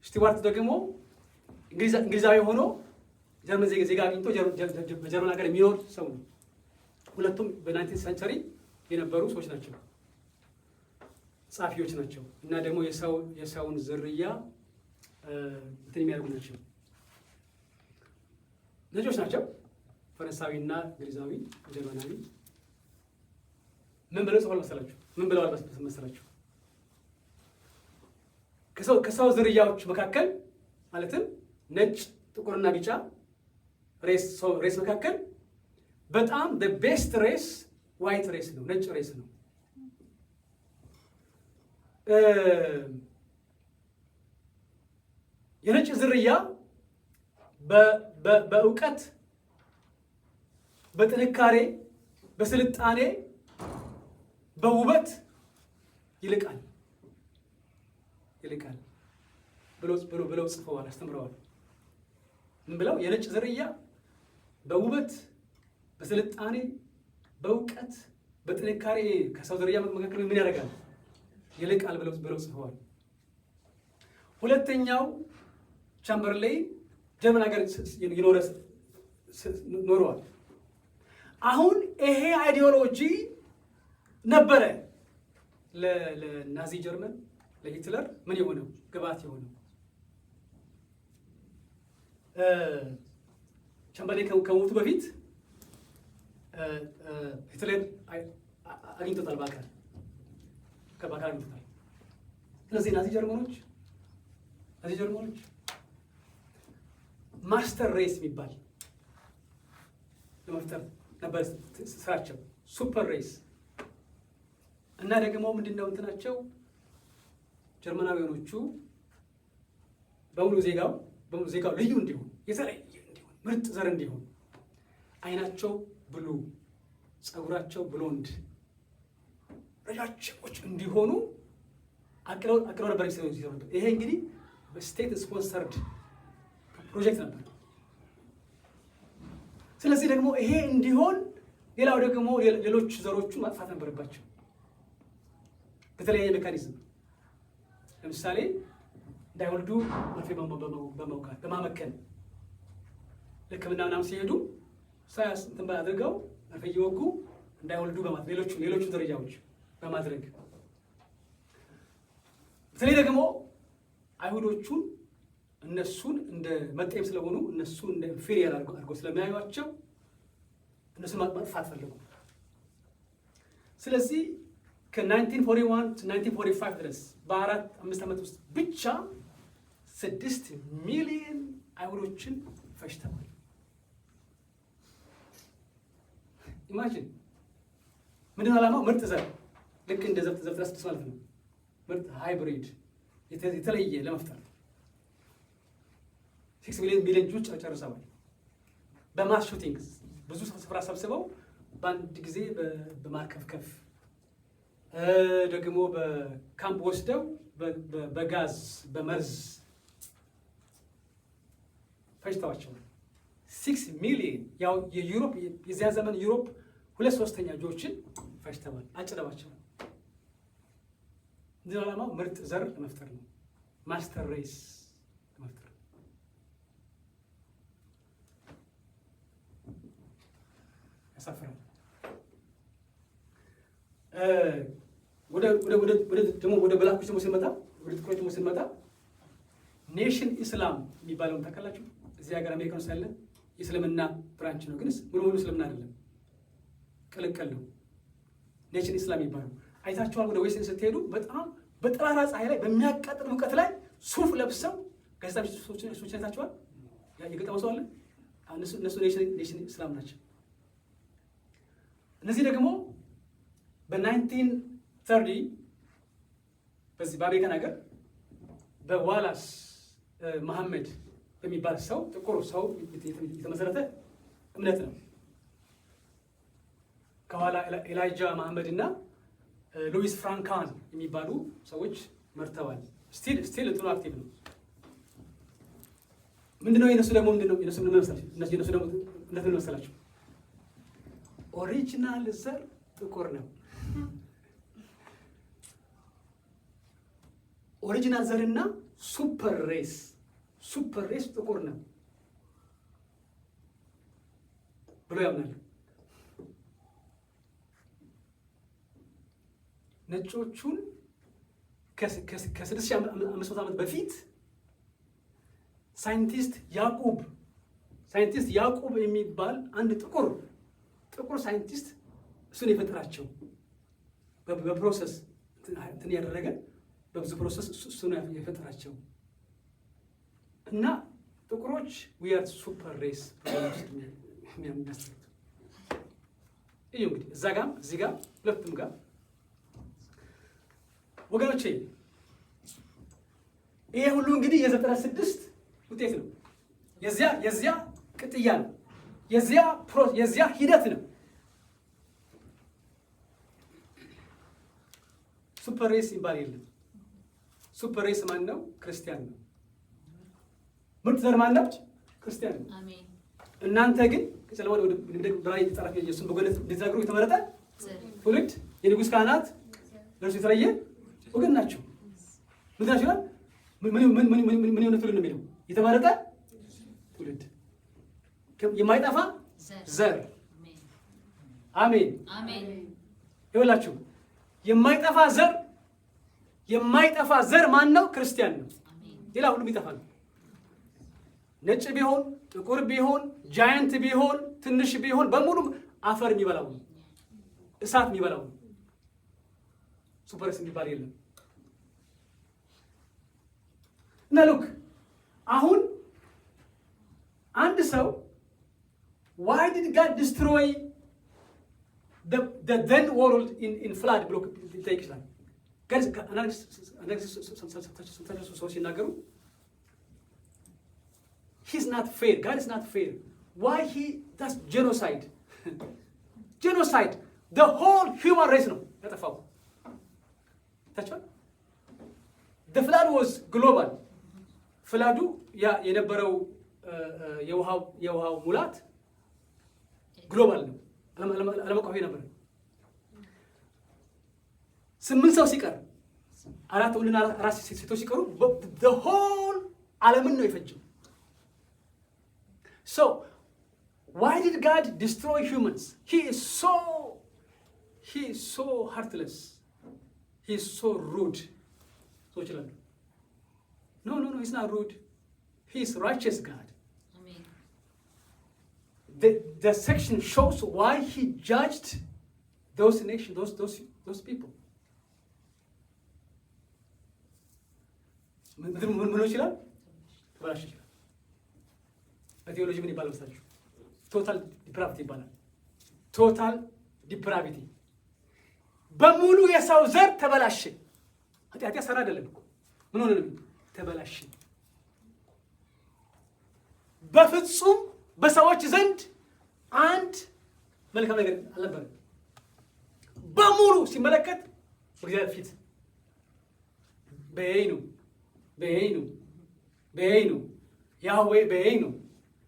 ስቱዋርት ደግሞ እንግሊዛዊ ሆኖ ጀርመን ዜጋ አግኝቶ በጀርመን ሀገር የሚኖር ሰው ነው። ሁለቱም በ19th ሴንቸሪ የነበሩ ሰዎች ናቸው፣ ጸሐፊዎች ናቸው እና ደግሞ የሰውን ዝርያ እንትን የሚያደርጉ ናቸው። ልጆች ናቸው፣ ፈረንሳዊና እንግሊዛዊ ጀርመናዊ። ምን ብለው ጽፈዋል መሰላችሁ? ምን ብለዋል መሰላችሁ? ከሰው ዝርያዎች መካከል ማለትም ነጭ፣ ጥቁርና ቢጫ ሬስ መካከል በጣም ቤስት ሬስ ዋይት ሬስ ነው፣ ነጭ ሬስ ነው። የነጭ ዝርያ በእውቀት፣ በጥንካሬ፣ በስልጣኔ፣ በውበት ይልቃል ብለው ጽፈዋል፣ አስተምረዋል። ምን ብለው? የነጭ ዝርያ በውበት፣ በስልጣኔ፣ በእውቀት፣ በጥንካሬ ከሰው ዝርያ መካከል ምን ያደርጋል? ይልቃል ብለው ጽፈዋል። ሁለተኛው ቻምበርሌን ጀርመን ሀገር ኖረዋል። አሁን ይሄ አይዲዮሎጂ ነበረ ለናዚ ጀርመን ለሂትለር ምን የሆነው ግብዓት የሆነው። ቻምበርሌን ከሞቱ በፊት ሂትለር አግኝቶታል፣ በአካል አግኝቶታል። ስለዚህ ናዚ ጀርመኖች ማስተር ሬስ የሚባል ለመፍጠር ነበር ስራቸው፣ ሱፐር ሬስ። እና ደግሞ ምንድነው እንትናቸው ጀርመናዊያኖቹ በሙሉ ዜጋው ልዩ እንዲሆን፣ የተለየ እንዲሆን፣ ምርጥ ዘር እንዲሆን፣ አይናቸው ብሉ፣ ፀጉራቸው ብሎንድ፣ ረጃጅሞች እንዲሆኑ አቅረው ነበር ሲሰሩ። ይሄ እንግዲህ በስቴት ስፖንሰርድ ፕሮጀክት ነበር። ስለዚህ ደግሞ ይሄ እንዲሆን ሌላው ደግሞ ሌሎች ዘሮቹን ማጥፋት ነበረባቸው በተለያየ ሜካኒዝም። ለምሳሌ እንዳይወልዱ መርፌ በመውጋት በማመከን ለሕክምና ምናምን ሲሄዱ ሳያስ እንትን አድርገው መርፌ እየወጉ እንዳይወልዱ በማለት ሌሎቹ ደረጃዎች በማድረግ በተለይ ደግሞ አይሁዶቹን እነሱን እንደ መጤም ስለሆኑ እነሱን እንደ ኢንፌሪየር አድርገው ስለሚያዩቸው እነሱን ማጥፋት ፈለጉ። ስለዚህ ከ1941 1945 ድረስ በ4-5 ዓመት ውስጥ ብቻ 6 ሚሊዮን አይሁዶችን ፈጅተዋል። ኢማጂን ምንድን ነው ዓላማው? ምርጥ ዘር፣ ልክ እንደ ዘፍጥረት 6 ማለት ነው። ምርጥ ሃይብሪድ የተለየ ለመፍጠር 6 ሚሊዮን ጁዎች ጨርሰዋል። በማስ ሹቲንግ ብዙ ስፍራ ሰብስበው በአንድ ጊዜ በማርከፍከፍ ደግሞ በካምፕ ወስደው በጋዝ በመርዝ ፈጅተዋቸዋል። 6 ሚሊዮን ያው የዩሮፕ የዚያ ዘመን ዩሮፕ 2/3 ጆዎችን ፈጅተዋል፣ አጭደዋቸዋል። እንዲህ ዓላማው ምርጥ ዘር ለመፍጠር ነው። ማስተር ሬስ ለመፍጠር ያሳፍራል። ወደ ብላኮች ደግሞ ስንመጣ ወደ ጥቁሮች ደግሞ ስንመጣ ኔሽን ኢስላም የሚባለውን ታውቃላችሁ? እዚህ ሀገር አሜሪካ ውስጥ ያለ የእስልምና ብራንች ነው፣ ግን ሙሉ እስልምና አይደለም፣ ቅልቅል ነው። ኔሽን ኢስላም የሚባለው አይታችኋል። ወደ ዌስትን ስትሄዱ በጣም በጠራራ ፀሐይ ላይ በሚያቃጥል ሙቀት ላይ ሱፍ ለብሰው ጋዜጣ ሰዎች አይታችኋል። የገጠመው ሰው አለ። እነሱ ኔሽን ኢስላም ናቸው። እነዚህ ደግሞ በ1930 በዚህ በአሜሪካን ሀገር በዋላስ መሐመድ በሚባል ሰው ጥቁር ሰው የተመሰረተ እምነት ነው። ከኋላ ኤላይጃ መሐመድ እና ሉዊስ ፍራንካን የሚባሉ ሰዎች መርተዋል። ስቲል እንትኑ አክቲቭ ነው። ምንድነው የነሱ ደግሞ የነሱ ደግሞ ምን መሰላቸው? ኦሪጂናል ዘር ጥቁር ነው። ኦሪጂናል ዘርና ሱፐር ሬስ ጥቁር ነው ብሎ ያምናሉ። ነጮቹን ከ6500 ዓመት በፊት ሳይንቲስት ያዕቁብ የሚባል አንድ ጥቁር ሳይንቲስት እሱን የፈጠራቸው በፕሮሰስ እንትን ያደረገ በብዙ ፕሮሰስ እሱ ነው የፈጠራቸው እና ጥቁሮች we are super race የሚያስፈልግ እዩ እንግዲህ እዛ ጋም እዚህ ጋር ሁለቱም ጋር ወገኖቼ ይሄ ሁሉ እንግዲህ የ96 ውጤት ነው። የዚያ ቅጥያ ነው። የዚያ ሂደት ነው። ሱፐር ሬስ ይባል የለም። ሱፐር ሬስ ማን ነው? ክርስቲያን ነው። ምርጥ ዘር ማን ነው? ክርስቲያን ነው። አሜን። እናንተ ግን ከጨለማ ወደ ብርሃን የተጠራችሁ ኢየሱስን በጎነት እንድትናገሩ የተመረጠ ትውልድ፣ የንጉሥ ካህናት፣ ለእርሱ የተለየ ወገን ናቸው። ምን ናቸው? ምን የሆነ ትውልድ ነው የሚለው? የተመረጠ ትውልድ፣ የማይጠፋ ዘር። አሜን አሜን። ይኸውላችሁ የማይጠፋ ዘር ማን ነው? ክርስቲያን ነው። ሌላ ሁሉም ይጠፋል። ነጭ ቢሆን ጥቁር ቢሆን ጃያንት ቢሆን ትንሽ ቢሆን በሙሉ አፈር የሚበላው ነው፣ እሳት የሚበላው ነው። ሱፐርስ የሚባል የለም። እና ሉክ አሁን አንድ ሰው why did God destroy the then world in flood ብሎ ሊጠይቅ ይችላል። ሰዎች ሲናገሩ he's not fair, God is not fair. Why that's genocide. Genocide. The whole human race ነው ያጠፋው። ታቻል the flood was global. ፍላዱ የነበረው የውሃው ሙላት ግሎባል ነው። ዓለም አቀፋዊ ነበር። 8 ሰው ሲቀር 4 ወንድና 4 ሴቶች ሲቀሩ the whole ዓለምን ነው የፈጀው። So why did God destroy humans? He is so heartless. He is so rude. So children, no, he's not rude. He is righteous God. Amen. The section shows why he judged those nations, those people. ምን ይችላል? ተበላሽ ይችላል። በቴዎሎጂ ምን ይባላል መሰላችሁ? ቶታል ዲፕራቪቲ ይባላል። ቶታል ዲፕራቪቲ በሙሉ የሰው ዘር ተበላሸ። ኃጢአት ያሰራ አይደለም እኮ ምን ሆነ ነው? ተበላሸ። በፍጹም በሰዎች ዘንድ አንድ መልካም ነገር አልነበረም። በሙሉ ሲመለከት በእግዚአብሔር ፊት በይኑ ያህዌ በይኑ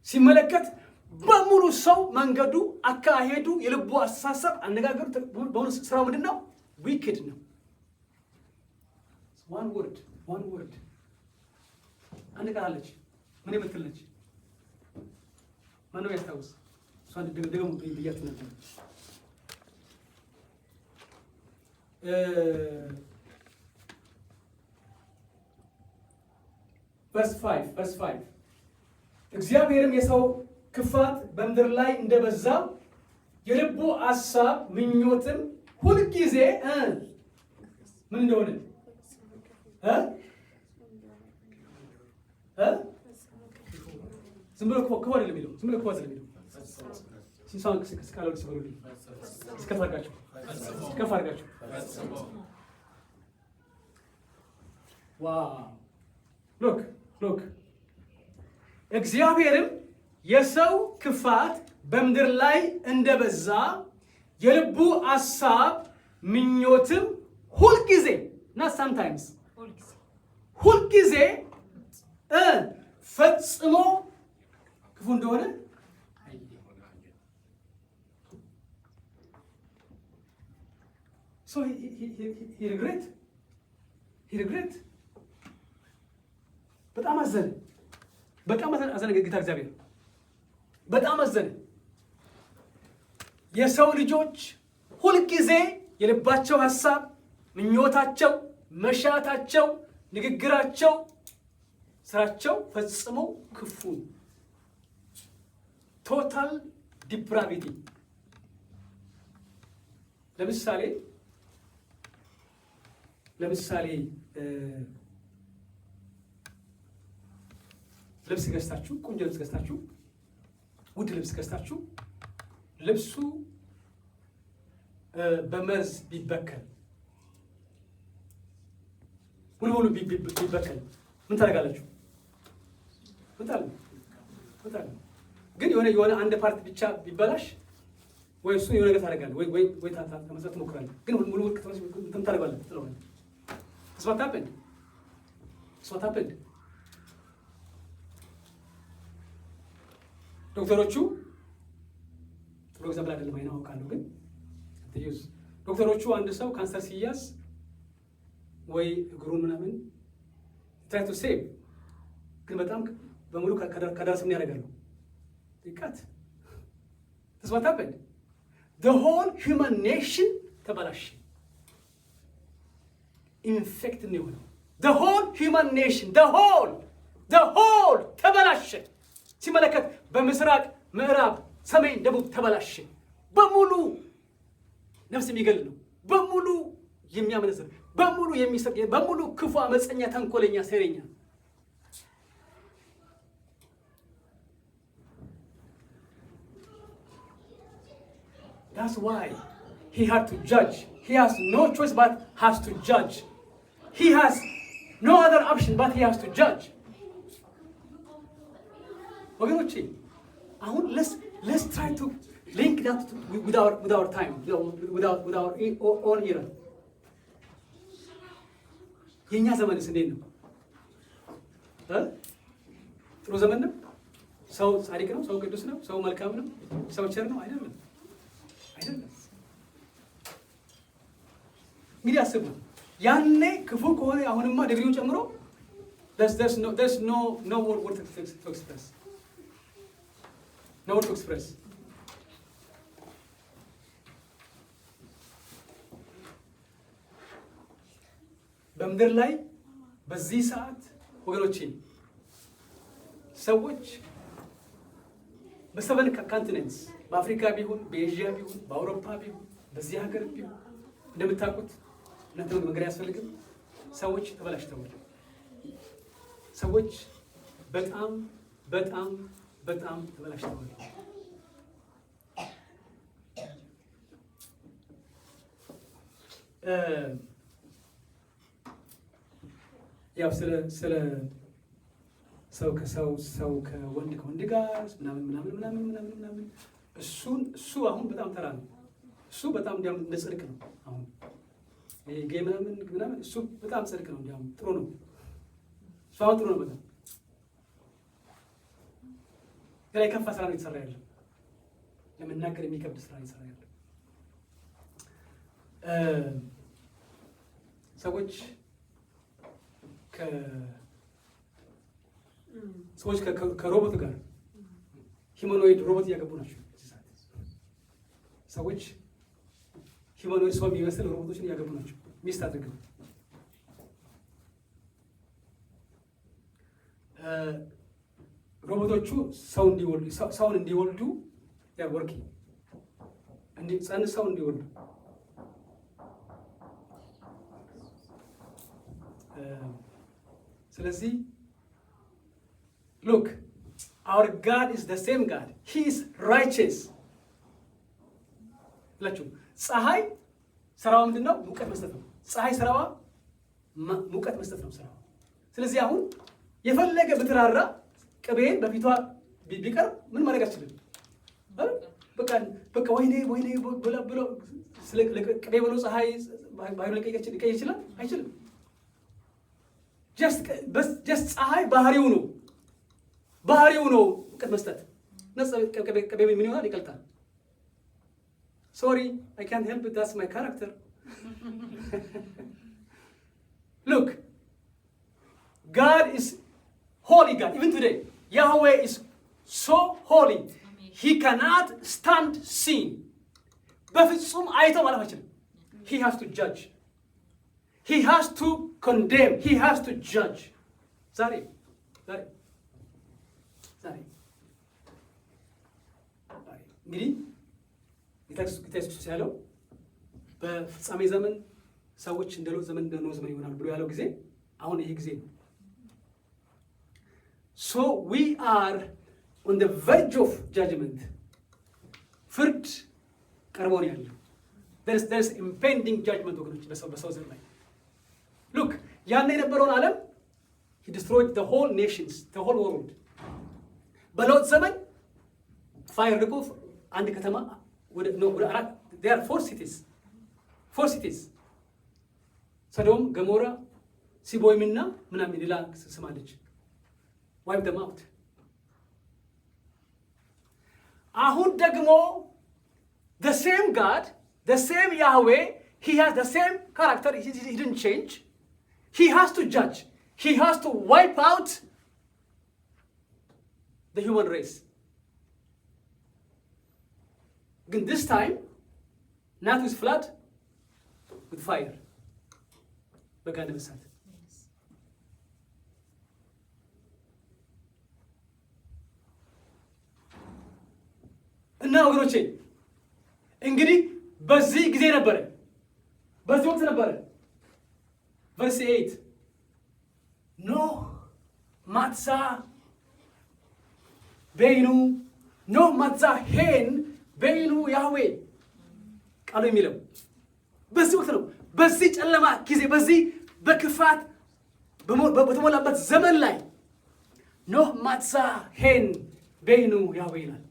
ሲመለከት በሙሉ ሰው መንገዱ፣ አካሄዱ፣ የልቡ አስተሳሰብ፣ አነጋገሩ በሙሉ ስራው ምንድን ነው? ዊክድ ነው። one word አንድ ቃል አለች። ምን የምትለች? ማነው ያስታውስ? እሷን ደግሞ ብያችሁ ነበር። verse 5 እግዚአብሔርም የሰው ክፋት በምድር ላይ እንደበዛ የልቡ ሐሳብ ምኞትም ሁልጊዜ ምን እንደሆነ ዝም ብሎ ክፉ አይደለም የሚለው። ሲሳን ከስካለው ሲበሉልኝ እስከፋርጋችሁ ዋው ሎክ እግዚአብሔርም የሰው ክፋት በምድር ላይ እንደበዛ የልቡ ሐሳብ ምኞትም ሁልጊዜ እና ሳምታይምስ ሁልጊዜ ፈጽሞ ክፉ እንደሆነ so he regret በጣም አዘነ ጌታ እግዚአብሔር በጣም አዘነ። የሰው ልጆች ሁልጊዜ የልባቸው ሐሳብ ምኞታቸው፣ መሻታቸው፣ ንግግራቸው፣ ስራቸው ፈጽሞ ክፉ ቶታል ዲፕራቪቲ። ለምሳሌ ልብስ ገዝታችሁ ቆንጆ ልብስ ገዝታችሁ ውድ ልብስ ገዝታችሁ ልብሱ በመርዝ ቢበከል ሙሉ ሙሉ ቢበከል ምን ታደርጋላችሁ? ምን ግን የሆነ አንድ ፓርት ብቻ ቢበላሽ ወይ እሱ የሆነ ነገር ታደርጋለህ ወይ ተመስራት ትሞክራለህ። ግን ሙሉ ሙሉ እንትን ታደርጋለህ ስለሆነ ስዋታፕን ዶክተሮቹ ጥሩ ኤግዛምፕል አይደለም አውቃለሁ፣ ግን ዶክተሮቹ አንድ ሰው ካንሰር ሲያዝ ወይ እግሩን ምናምን ትራይ ቱ ሴቭ ግን በጣም በሙሉ ከደረሰ ምን ያደርጋሉ? ይቃት what happened? The whole human nation ተበላሸ። ኢንፌክትድ ነው የሆነው። The whole human nation the whole ተበላሸ። ሲመለከት በምስራቅ፣ ምዕራብ፣ ሰሜን፣ ደቡብ ተበላሸ። በሙሉ ነፍስ የሚገል ነው። በሙሉ የሚያመነዝር፣ በሙሉ የሚሰቅ፣ በሙሉ ክፉ፣ አመፀኛ፣ ተንኮለኛ፣ ሴረኛ። That's why he had to judge. He has no choice but has to judge. He has no other option but he has to judge. ወገኖቼ አሁን let's try to link that with our time, with our own era. የኛ ዘመንስ እንዴት ነው? ጥሩ ዘመን ነው? ሰው ጻድቅ ነው? ሰው ቅዱስ ነው? ሰው መልካም ነው? ሰው ቸር ነው? አይደለም። እንግዲህ አስቡ፣ ያኔ ክፉ ከሆነ አሁንማ ዲግሪውን ጨምሮ there's no more word to express. No word to express. በምድር ላይ በዚህ ሰዓት ወገኖቼ ሰዎች በሰቨን ካንቲኔንትስ በአፍሪካ ቢሆን በኤዥያ ቢሆን በአውሮፓ ቢሆን በዚህ ሀገር ቢሆን እንደምታውቁት እናንተ መንገድ አያስፈልግም። ሰዎች ተበላሽተዋል። ሰዎች በጣም በጣም በጣም ተበላሽተዋል። ያው ስለ ሰው ከወንድ ጋር ምናምን እሱ አሁን በጣም ተራ ነው። እሱ በጣም እንዲያውም እንደ ጽድቅ ነው። አሁን ይሄ ጌ ምናምን እሱ በጣም ጽድቅ ነው። እንዲያውም ጥሩ ነው። እሱ አሁን ጥሩ ነው። በጣም ከላይ ከፋ ስራ ነው የተሰራ ያለው። ለመናገር የሚከብድ ስራ ነው የተሰራ ያለው። ሰዎች ከሮቦት ጋር ሂሞኖይድ ሮቦት እያገቡ ናቸው። ሰዎች ሂሞኖይድ ሰው የሚመስል ሮቦቶችን እያገቡ ናቸው። ሚስት አድርገው ሮቦቶቹ ሰውን እንዲወልዱ ወርኪ ጸንሰው እንዲወልዱ ስለዚህ look, our God is the same God. He is righteous. ላችሁ ፀሐይ ስራዋ ምንድነው? ሙቀት መስጠት ነው። ፀሐይ ስራዋ ሙቀት መስጠት ነው ስራዋ። ስለዚህ አሁን የፈለገ ብትራራ ቅቤን በፊቷ ቢቀር ምን ማድረግ አትችልም። በቃ ወይኔ ብሎ ስለ ቅቤ ብሎ ፀሐይ ባይሉ ለቀይ ይችላል? አይችልም። ጀስት ፀሐይ ባህሪው ነው ሙቀት መስጠት። ቅቤ ምን ይሆናል? ይቀልጣል። Sorry, I can't help it. That's my character. Look, God is holy God. Even today, Yahweh is so holy. He cannot stand sin. በፍጹም አይቶ ማለፍ አይችልም። He has to judge. He has to condemn. He has to judge. ዛሬ እንግዲህ ጌታ ኢየሱስ ክርስቶስ ያለው በፍጻሜ ዘመን ሰዎች እንደ ሎጥ ዘመን እንደ ኖህ ዘመን ይሆናል ብሎ ያለው ጊዜ አሁን ይሄ ጊዜ ነው። So we are on the verge of judgment. ፍርድ ቀርቦ ነው ያለው። There's impending judgment ወገኖች በሰው ዘር ላይ look ያን የነበረውን ዓለም he destroyed the whole nations, the whole world. በሎጥ ዘመን ፋየር ልኮ አንድ ከተማ ወደ አራት there are four cities ሰዶም፣ ገሞራ፣ ሲቦይምና ምናምን ሌላ ስም አለች። wipe them out. አሁን ደግሞ the same God, the same Yahweh, he has the same character, he didn't change. He has to judge. He has to wipe out the human race. Again, this time, not with flood, with fire. በገሃነመ እሳት እና ወገኖቼ እንግዲህ በዚህ ጊዜ ነበረ፣ በዚህ ወቅት ነበረ። verse 8 ኖህ ማትዛ በይኑ ኖህ ማትዛ ሄን በይኑ ያህዌ ቃሉ የሚለው በዚህ ወቅት ነው። በዚህ ጨለማ ጊዜ፣ በዚህ በክፋት በተሞላበት ዘመን ላይ ኖህ ማትዛ ሄን በይኑ ያህዌ ይላል።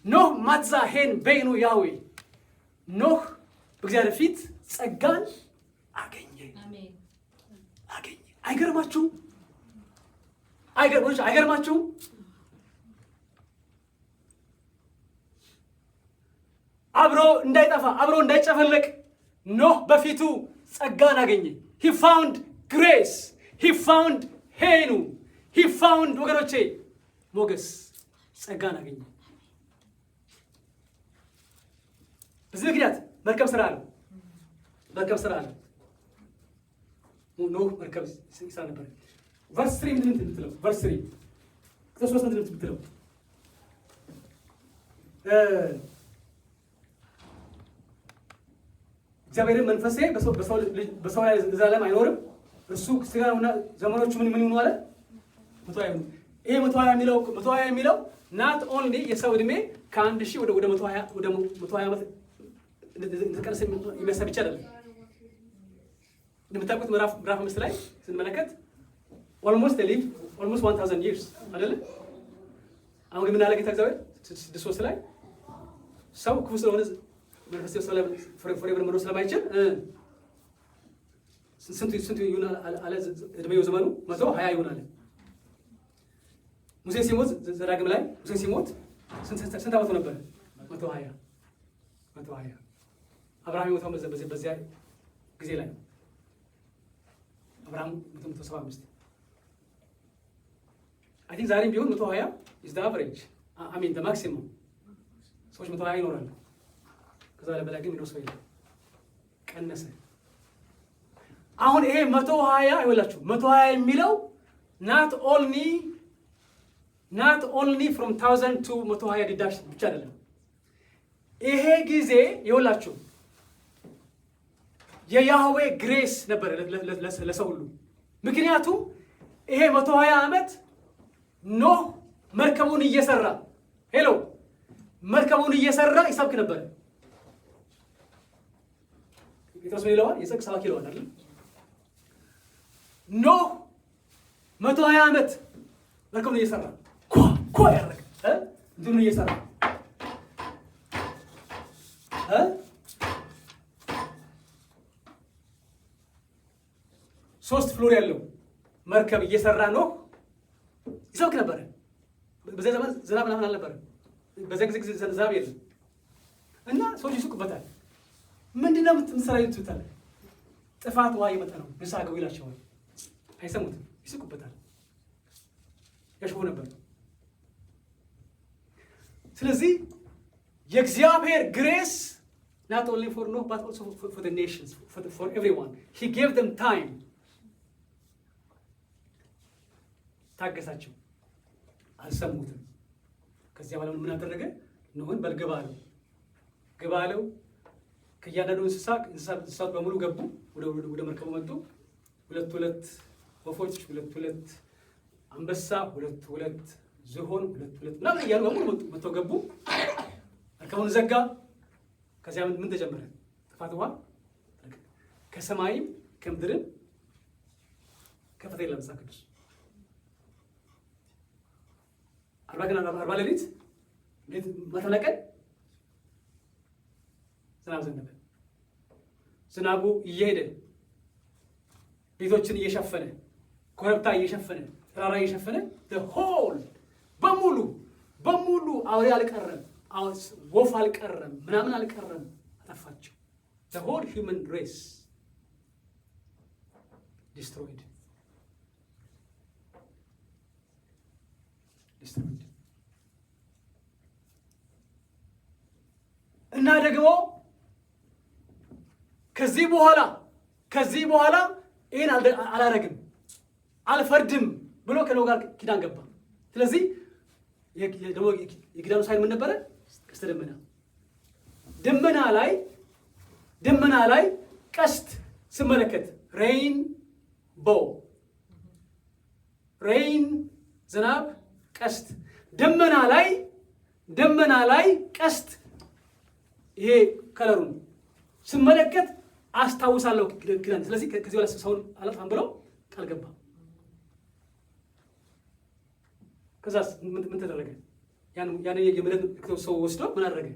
ኖህ ማትዛ ሄን በይኑ ያህዌ ኖህ በእግዚአብሔር ፊት ጸጋን አገኘ። አይገርማችሁም? አይገርማችሁም? አብሮ እንዳይጠፋ አብሮ እንዳይጨፈለቅ ኖህ በፊቱ ጸጋን አገኘ። he found grace, he found ሄኑ፣ he found ወገኖቼ ሞገስ፣ ጸጋን አገኘ። በዚህ ምክንያት መርከብ ስራ አለ። ኖህ መርከብ ይሰራ ነበር። ቨርስ 3 ምንድን ነው የምትለው? ቨርስ 3 ቁጥር 3 ምንድን ነው የምትለው? እግዚአብሔርን መንፈሴ በሰው ላይ ዘላለም አይኖርም፣ እርሱ ስጋውና ዘመኖቹ ምን ይሆኑ አለ? 120 ይሆኑ። ይሄ 120 የሚለው ናት ኦንሊ የሰው ዕድሜ ከ1000 ወደ 120 ዓመት እንደተቀነሰ የሚያሳይ ብቻ አይደለም። እንደምታውቁት ምዕራፍ 5 ላይ ስንመለከት almost 1000 years አይደለ? አሁን ግን ምን አለ ጌታ እግዚአብሔር 6:3 ላይ ሰው ክፉ ስለሆነ መንፈስ ሰው ላይ ፍሬ መኖር ስለማይችል ስንቱ ይሁን አለ ዕድሜው ዘመኑ 120 ይሆናል። ሙሴ ሲሞት ዘዳግም ላይ ሙሴ ሲሞት ስንት ዓመቱ ነበር? 120 አብርሃም የሞተው በዚያ ጊዜ ላይ አብርሃም 175 አይ ቲንክ ዛሬም ቢሆን 120 is the average I mean the maximum ሰዎች 120 ይኖራሉ። ከዛ በላይ ግን የሚኖር ሰው የለም፣ ቀነሰ። አሁን ይሄ 120 አይወላችሁ 120 የሚለው not only from 1000 to 120 ዲዳሽ ብቻ አይደለም። ይሄ ጊዜ ይወላችሁ የያህዌ ግሬስ ነበር ለሰው ሁሉ። ምክንያቱም ይሄ 120 ዓመት ኖህ መርከቡን እየሰራ ይሰብክ ነበር። ጴጥሮስ ይለዋል የጽድቅ ሰባኪ ይለዋል አይደል? ኖህ 120 ዓመት መርከቡን እየሰራ ኳ ያደረገ እንትኑን እየሰራ ሶስት ፍሎር ያለው መርከብ እየሰራ ኖህ ይሰብክ ነበረ። በዛ ዘመን ዝናብ ምናምን አልነበረም። በዛ ጊዜ ዝናብ የለም እና ሰዎች ይስቁበታል። ምንድን ነው የምትሰራ ይሉታል። ጥፋት ውሃ እየመጣ ነው ንስሐ ግቡ ይላቸዋል። አይሰሙትም፣ ይስቁበታል፣ ያሾፉ ነበር። ስለዚህ የእግዚአብሔር ግሬስ not only for Noah but also for the nations, for everyone. He gave them time. ታገሳቸው፣ አልሰሙትም። ከዚያ በኋላ ምን አደረገ? ኖህን በል ግባ አለው። ከእያንዳንዱ እንስሳት በሙሉ ገቡ፣ ወደ መርከቡ መጡ። 2 ወፎች፣ 2 አንበሳ፣ 2 ዝሆን፣ 2 ምናምን እያሉ በሙሉ መጥተው ገቡ። መርከቡን ዘጋ። ከዚያ ምን ተጀመረ? ጥፋት ውሃ ከሰማይም ከምድርም ከፈተ ይላል መጽሐፍ ቅዱስ። 40 ቀን 40 ሌሊት ማታና ቀን ዝናብ ዘነበ። ዝናቡ እየሄደ ቤቶችን እየሸፈነ ኮረብታ እየሸፈነ ተራራ እየሸፈነ ሆል በሙሉ አውሬ አልቀረም፣ ወፍ አልቀረም፣ ምናምን አልቀረም፣ አጠፋቸው። the whole human race destroyed. እና ደግሞ ከዚህ በኋላ ይሄን አላረግም አልፈርድም ብሎ ከኖህ ጋር ኪዳን ገባ። ስለዚህ ደግሞ የኪዳኑ ሳይን ምን ነበረ? ቀስተ ደመና ላይ ቀስት ስመለከት ሬይን ዝናብ፣ ቀስት ደመና ላይ ቀስት፣ ይሄ ከለሩን ስመለከት አስታውሳለሁ ኪዳን። ስለዚህ ከዚህ በኋላ ሰውን አላጥፋም ብለው ቃል ገባ። ከዛስ ምን ተደረገ? ያን የምሕረት ምልክት ሰው ወስዶ ምን አደረገ?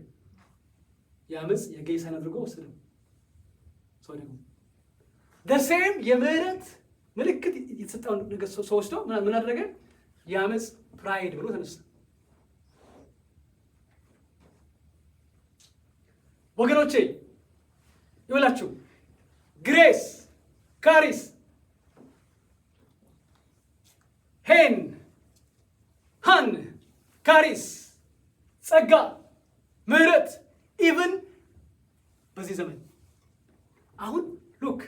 የአመፅ የገይ ሳይን አድርጎ ወሰደው። ሰው ደግሞ ደሴም የምሕረት ምልክት የተሰጠውን ነገር ሰው ወስዶ ምን አደረገ? የአመፅ ፕራይድ ብሎ ተነሳ። ወገኖቼ ይኸውላችሁ ግሬስ፣ ካሪስ፣ ሃን፣ ካሪስ፣ ጸጋ፣ ምሕረት ኢቭን በዚህ ዘመን አሁን ሉክ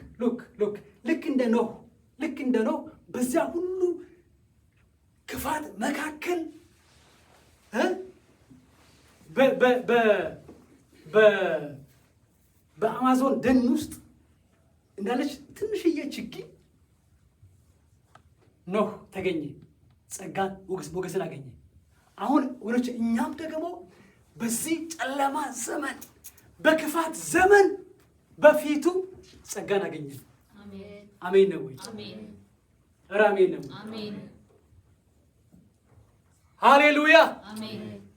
ልክ እንደ ኖህ በዚያ ሁሉ ክፋት መካከል በአማዞን ደን ውስጥ እንዳለች ትንሽዬ ችግኝ ኖህ ተገኘ፣ ጸጋን ሞገስን አገኘ። አሁን ወገኖች እኛም ደግሞ በዚህ ጨለማ ዘመን በክፋት ዘመን በፊቱ ጸጋን አገኘን። አሜን ነው ወይ? ኧረ አሜን ነው። ሃሌሉያ!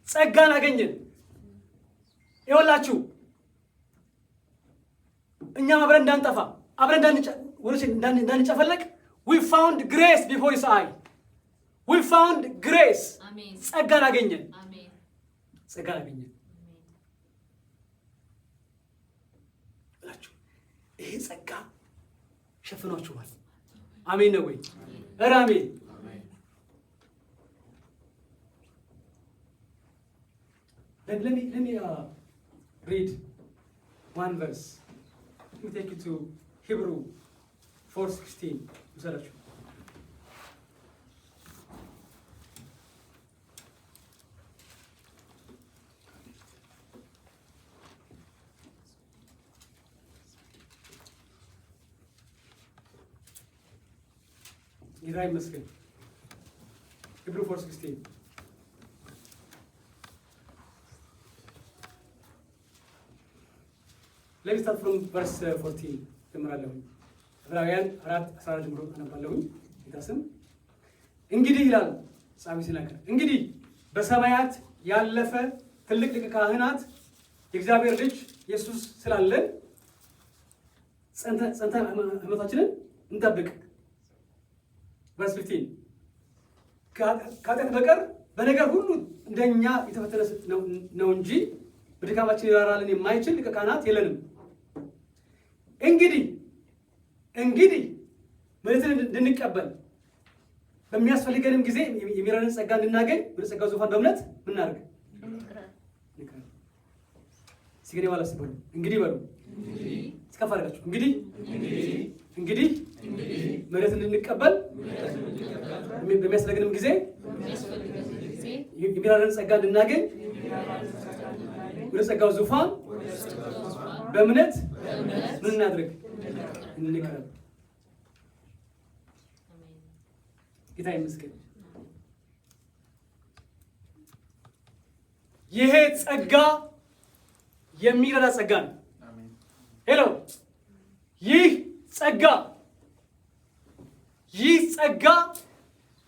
ጸጋን አገኘን። ይኸውላችሁ እኛም አብረን እንዳንጠፋ አብረን እንዳንጨፈለቅ we found grace before his eye. we found grace. ጸጋን አገኘን። ጸጋን አገኘን። ይሄ ጸጋ ሸፍኗችኋል። አሜን ነው ወይ? ኧረ አሜን። Let me read one verse. Let me take you to Hebrew 4:16. ውሰዳችሁ። ጌታ ይመስገን። Hebrew 4:16 Let me start from verse 14 ጀምራለሁ። ዕብራውያን 4:14 ጀምሮ አነባለሁ። ጌታ ስም እንግዲህ ይላል ጻፊ ሲናገር፣ እንግዲህ በሰማያት ያለፈ ትልቅ ሊቀ ካህናት የእግዚአብሔር ልጅ ኢየሱስ ስላለን ጸንተን እምነታችንን እንጠብቅ። verse 15 ከኃጢአት በቀር በነገር ሁሉ እንደኛ የተፈተነ ነው እንጂ በድካማችን ይራራልን የማይችል ሊቀ ካህናት የለንም። እንግዲህ ምሕረትን እንድንቀበል በሚያስፈልገንም ጊዜ የሚረንን ጸጋ እንድናገኝ ወደ ጸጋው ዙፋን በእምነት ምን እናድርግ? ሲገኝ ባላ ሲበሉ እንግዲህ በሉ እስከፍ አድርጋችሁ እንግዲህ ምሕረትን እንድንቀበል በሚያስፈልገንም ጊዜ የሚረንን ጸጋ እንድናገኝ ወደ ጸጋው ዙፋን በእምነት በእምነት ምን እናድርግ? እንቅረብ። አሜን። ጌታ ይመስገን። ይሄ ጸጋ የሚረዳ ጸጋ ነው። ሄሎ፣ ይህ ጸጋ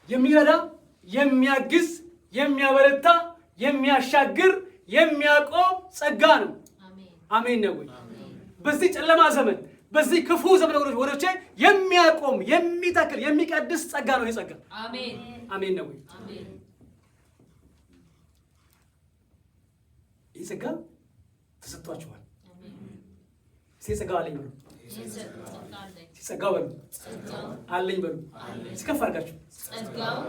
የሚረዳ፣ የሚያግዝ፣ የሚያበረታ፣ የሚያሻግር፣ የሚያቆም ጸጋ ነው። አሜን። አሜን ነው ወይ? በዚህ ጨለማ ዘመን፣ በዚህ ክፉ ዘመን ወገኖቼ የሚያቆም፣ የሚተክል፣ የሚቀድስ ጸጋ ነው። ይሄ ጸጋ አሜን። አሜን ነው ወይ? አሜን። ይህ ጸጋ ተሰጥቷችኋል። አሜን። ጸጋ አለኝ በሉ። ጸጋው ጸጋው በሉ። ጸጋው አለኝ በሉ። እስከፍ አድርጋችሁ ጸጋው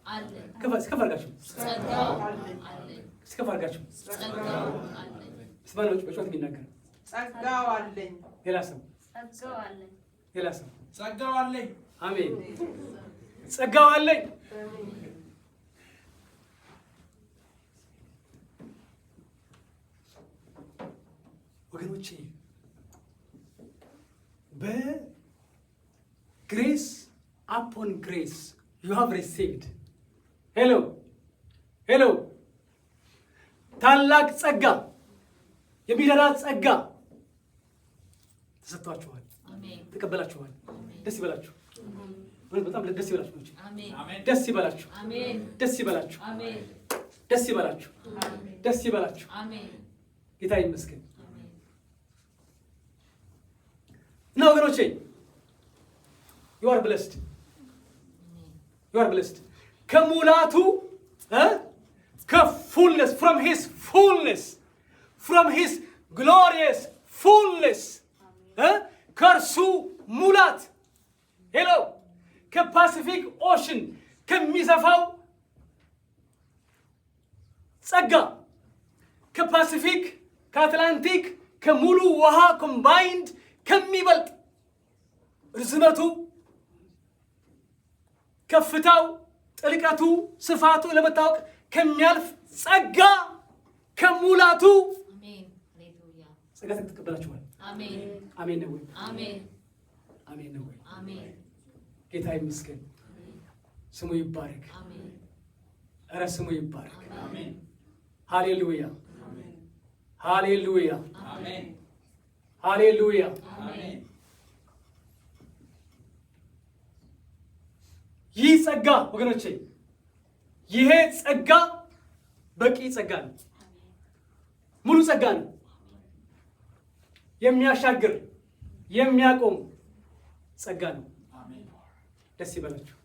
አለ። እስከፍ አድርጋችሁ ጸጋው አለ። እስከፍ አድርጋችሁ ጸጋው አለ። ስማኖች በጮት የሚናገር ጸጋው አለኝ። ሌላ ሰው ጸጋው አለ። ሌላ ሰው ጸጋው አለኝ። አሜን። ጸጋው አለኝ። ወገኖቼ በግሬስ አፖን ግሬስ ዩ ሃቭ ሪሲቭድ ሄሎ ታላቅ ጸጋ፣ የሚረዳ ጸጋ ተሰጥቷችኋል። አሜን። ተቀበላችኋል። አሜን። ደስ ይበላችሁ። በጣም ደስ ይበላችሁ። አሜን። ደስ ይበላችሁ። አሜን። ደስ ይበላችሁ። አሜን። ደስ ይበላችሁ። ደስ ይበላችሁ። አሜን። ጌታ ይመስገን። አሜን። እና ወገኖቼ you are blessed ከሙላቱ ከፉልነስ from his glorious fullness ከእርሱ ሙላት ሄሎ ከፓሲፊክ ኦሽን ከሚሰፋው ጸጋ ከፓሲፊክ ከአትላንቲክ ከሙሉ ውሃ ኮምባይንድ ከሚበልጥ ርዝመቱ ከፍታው ጥልቀቱ ስፋቱ ለመታወቅ ከሚያልፍ ጸጋ ከሙላቱ አሜን። ሃሌሉያ። ጸጋ ተቀበላችኋል። አሜን። አሜን ነው ወይ? አሜን። አሜን ነው ወይ? አሜን። ጌታ ይመስገን። ስሙ ይባረክ። አሜን። ኧረ ስሙ ይባረክ። አሜን። ሃሌሉያ ሃሌሉያ አሜን። ሃሌሉያ። አሜን። ይህ ጸጋ ወገኖቼ ይሄ ጸጋ በቂ ጸጋ ነው። ሙሉ ጸጋ ነው። የሚያሻግር የሚያቆም ጸጋ ነው። ደስ ይበላችሁ።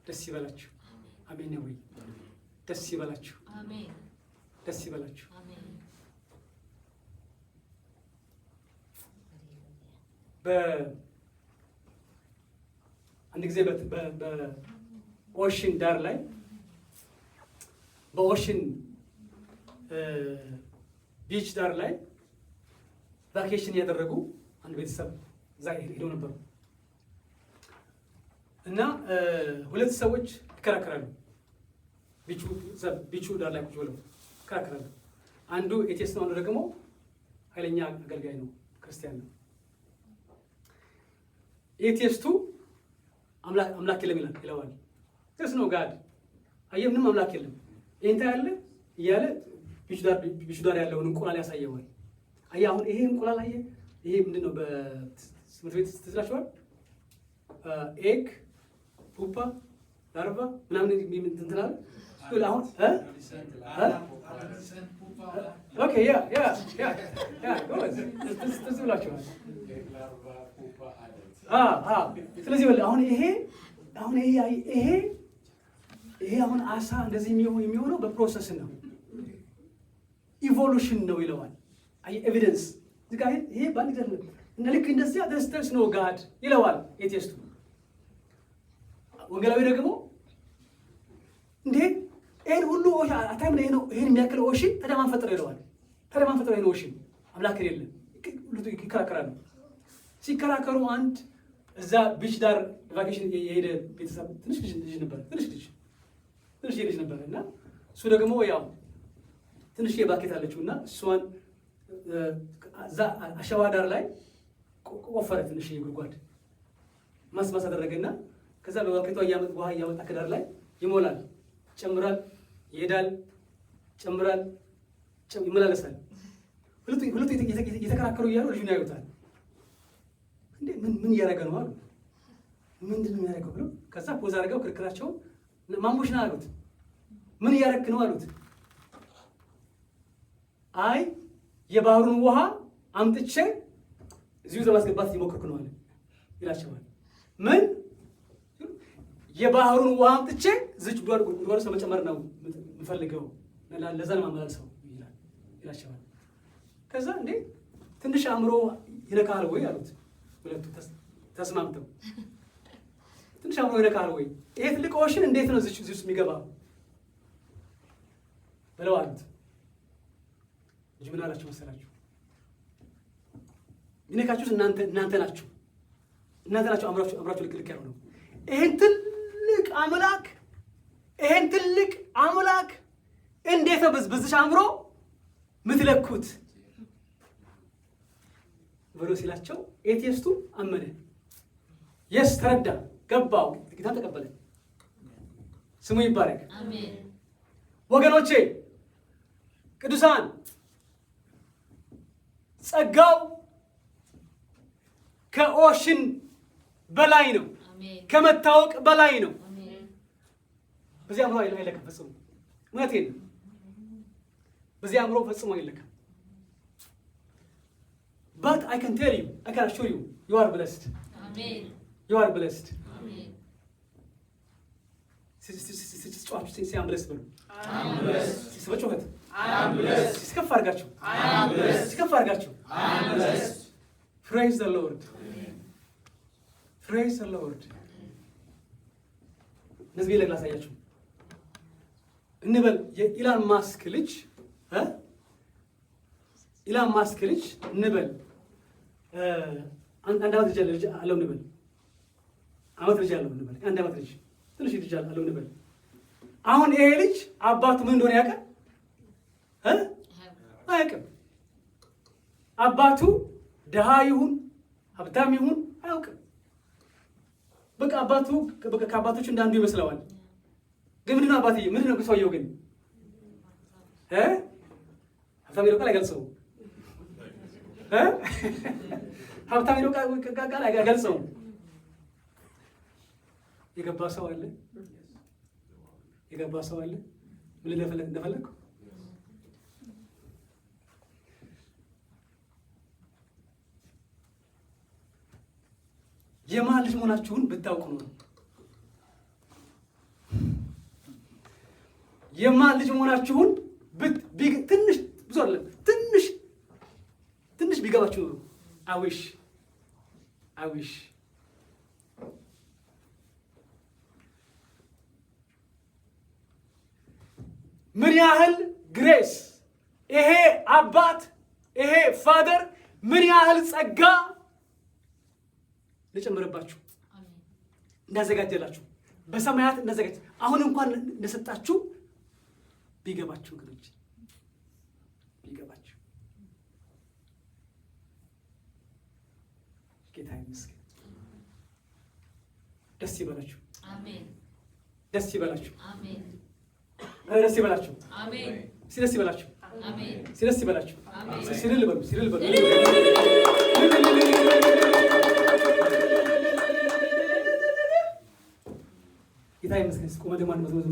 ደስ ይበላችሁ። አሜን ነው ወይ? ደስ ይበላችሁ። አሜን። ደስ ይበላችሁ። አሜን። አንድ ጊዜ በኦሽን ዳር ላይ በኦሽን ቢች ዳር ላይ ቫኬሽን ያደረጉ አንድ ቤተሰብ እዛ ሄደው ነበሩ እና ሁለት ሰዎች ይከራከራሉ። ቢቹ ዳር ላይ ቁጭ ብለው ይከራከራሉ። አንዱ ኤቴስት ነው፣ አንዱ ደግሞ ኃይለኛ አገልጋይ ነው፣ ክርስቲያን ነው። ኤቴስቱ አምላክ የለም ይለዋል። ስ ነው ጋድ አየህ፣ ምንም አምላክ የለም ይህንታ ያለ እያለ ቢቹ ዳር ያለውን እንቁላል ያሳየዋል። አየህ አሁን ይሄ እንቁላል አየህ፣ ይሄ ምንድን ነው? በትምህርት ቤት ትዝላችኋል? ኤግ ፑፓ ላርቫ ምናምን እንትላል። አሁን ኦኬ ያ ትዝ ብላችኋል። ስለዚህ አሁን ይሄ አሁን አሳ እንደዚህ የሚሆነው በፕሮሰስ ነው፣ ኢቮሉሽን ነው ይለዋል። ኤቪደንስ እዚጋ ይሄ በአንድ ጊዜ እና ልክ እንደዚያ ደስተርስ ነው ጋድ ይለዋል ኤቴስቱ። ወንጌላዊ ደግሞ እንዴ ይህን ሁሉ አታይም ነው ይህን የሚያክል ኦሽን ታዲያ ማን ፈጠረው ይለዋል። ታዲያ ማን ፈጠረው ይህን ኦሽን? አምላክ የለም። ይከራከራሉ። ሲከራከሩ አንድ እዛ ቢች ዳር ቫኬሽን የሄደ ቤተሰብ ትንሽ ልጅ ነበር እና እሱ ደግሞ ያው ትንሽ ባኬት አለችው እና እሷን እዛ አሸዋ ዳር ላይ ቆፈረ ትንሽ ጉድጓድ ማስማስ አደረገና ከዛ በዋቂቷ ውሃ እያመጣ ከዳር ላይ ይሞላል፣ ጨምራል፣ ይሄዳል፣ ጨምራል፣ ይመላለሳል። ሁለቱ እየተከራከሩ እያሉ ልጁን ያዩታል። እንዴ ምን እያደረገ ነው አሉ። ምንድን ነው የሚያደርገው ብለው ከዛ ፖዝ አድርገው ክርክራቸውን ማንቦሽና አሉት። ምን እያደረክ ነው አሉት። አይ የባህሩን ውሃ አምጥቼ እዚሁ ለማስገባት እየሞከርኩ ነው አለ ይላቸዋል። ምን የባህሩን ውሃ አምጥቼ እዚች ጉድጓድ ውስጥ መጨመር ነው የምፈልገው፣ ለዛ ነው የማመላልሰው ይላቸዋል። ከዛ እንዴ ትንሽ አእምሮ ይነካል ወይ አሉት ሁለቱ ተስማምተው። ትንሽ አእምሮ ይነካል ወይ? ይሄ ትልቅ ኦሽን እንዴት ነው እዚህ ውስጥ የሚገባ ብለው አሉት። ልጅ ምን አላቸው መሰላችሁ? የሚነካችሁት እናንተ ናችሁ። አእምሯችሁ ልክ ያለው ነው። ይሄን ትልቅ አምላክ እንዴት ነው በዚህ አእምሮ ምትለኩት ብሎ ሲላቸው ኤቲስቱ አመነ። የስ ተረዳ፣ ገባው፣ ጌታን ተቀበለ። ስሙ ይባረክ። አሜን። ወገኖቼ ቅዱሳን ጸጋው ከኦሽን በላይ ነው፣ ከመታወቅ በላይ ነው። በዚህ አእምሮ አይለካም ፈጽሞ። እውነቴን ነው። በዚህ አእምሮ ፈጽሞ አይለካም። But I can tell you, I can assure you, you are blessed. Amen. You are blessed. Amen. I'm blessed. I'm blessed. በጩኸት I'm blessed. ሲከፍ አድርጋችሁ I'm blessed. ሲከፍ አድርጋችሁ I'm blessed. Praise the Lord. Praise the Lord. እነዚህ ላይ ላሳያችሁ እንበል የኢላን ማስክ ልጅ እንበል አንድ ዓመት ልጅ አለው እንበል አንድ ዓመት ልጅ ትንሽ ልጅ አለው እንበል። አሁን ይሄ ልጅ አባቱ ምን እንደሆነ ያውቃል? አያውቅም። አባቱ ድሃ ይሁን ሀብታም ይሁን አያውቅም። በቃ አባቱ ከአባቶቹ እንዳንዱ ይመስለዋል። ግን ምንድነው አባትዬ? ምንድነው ሰውየው ግን ሀብታም የሚለው ቃል አይገልጸውም። ሀብታም የሚለው ቃል አይገልጸውም። የገባ ሰው አለ? ምን እንደፈለግኩ የማን ልጅ መሆናችሁን ብታውቁ ነው። የማን ልጅ መሆናችሁን ትንሽ ብዙ አይደለም፣ ትንሽ ቢገባችሁ ነው። አዊሽ ምን ያህል ግሬስ ይሄ አባት ይሄ ፋደር ምን ያህል ጸጋ ልጨምርባችሁ እንዳዘጋጀላችሁ በሰማያት እንዳዘጋጀ አሁን እንኳን እንደሰጣችሁ ቢገባችሁ ግሮች ቢገባችሁ ጌታ ይመስገን። ደስ ይበላችሁ። አሜን። ደስ ይበላችሁ። አሜን። ደስ ይበላችሁ። አሜን። ደስ ይበላችሁ። አሜን። ደስ ይበላችሁ። አሜን። ሲሪል በሉ ጌታ ይመስገን። ቆመ ደማን መዝሙር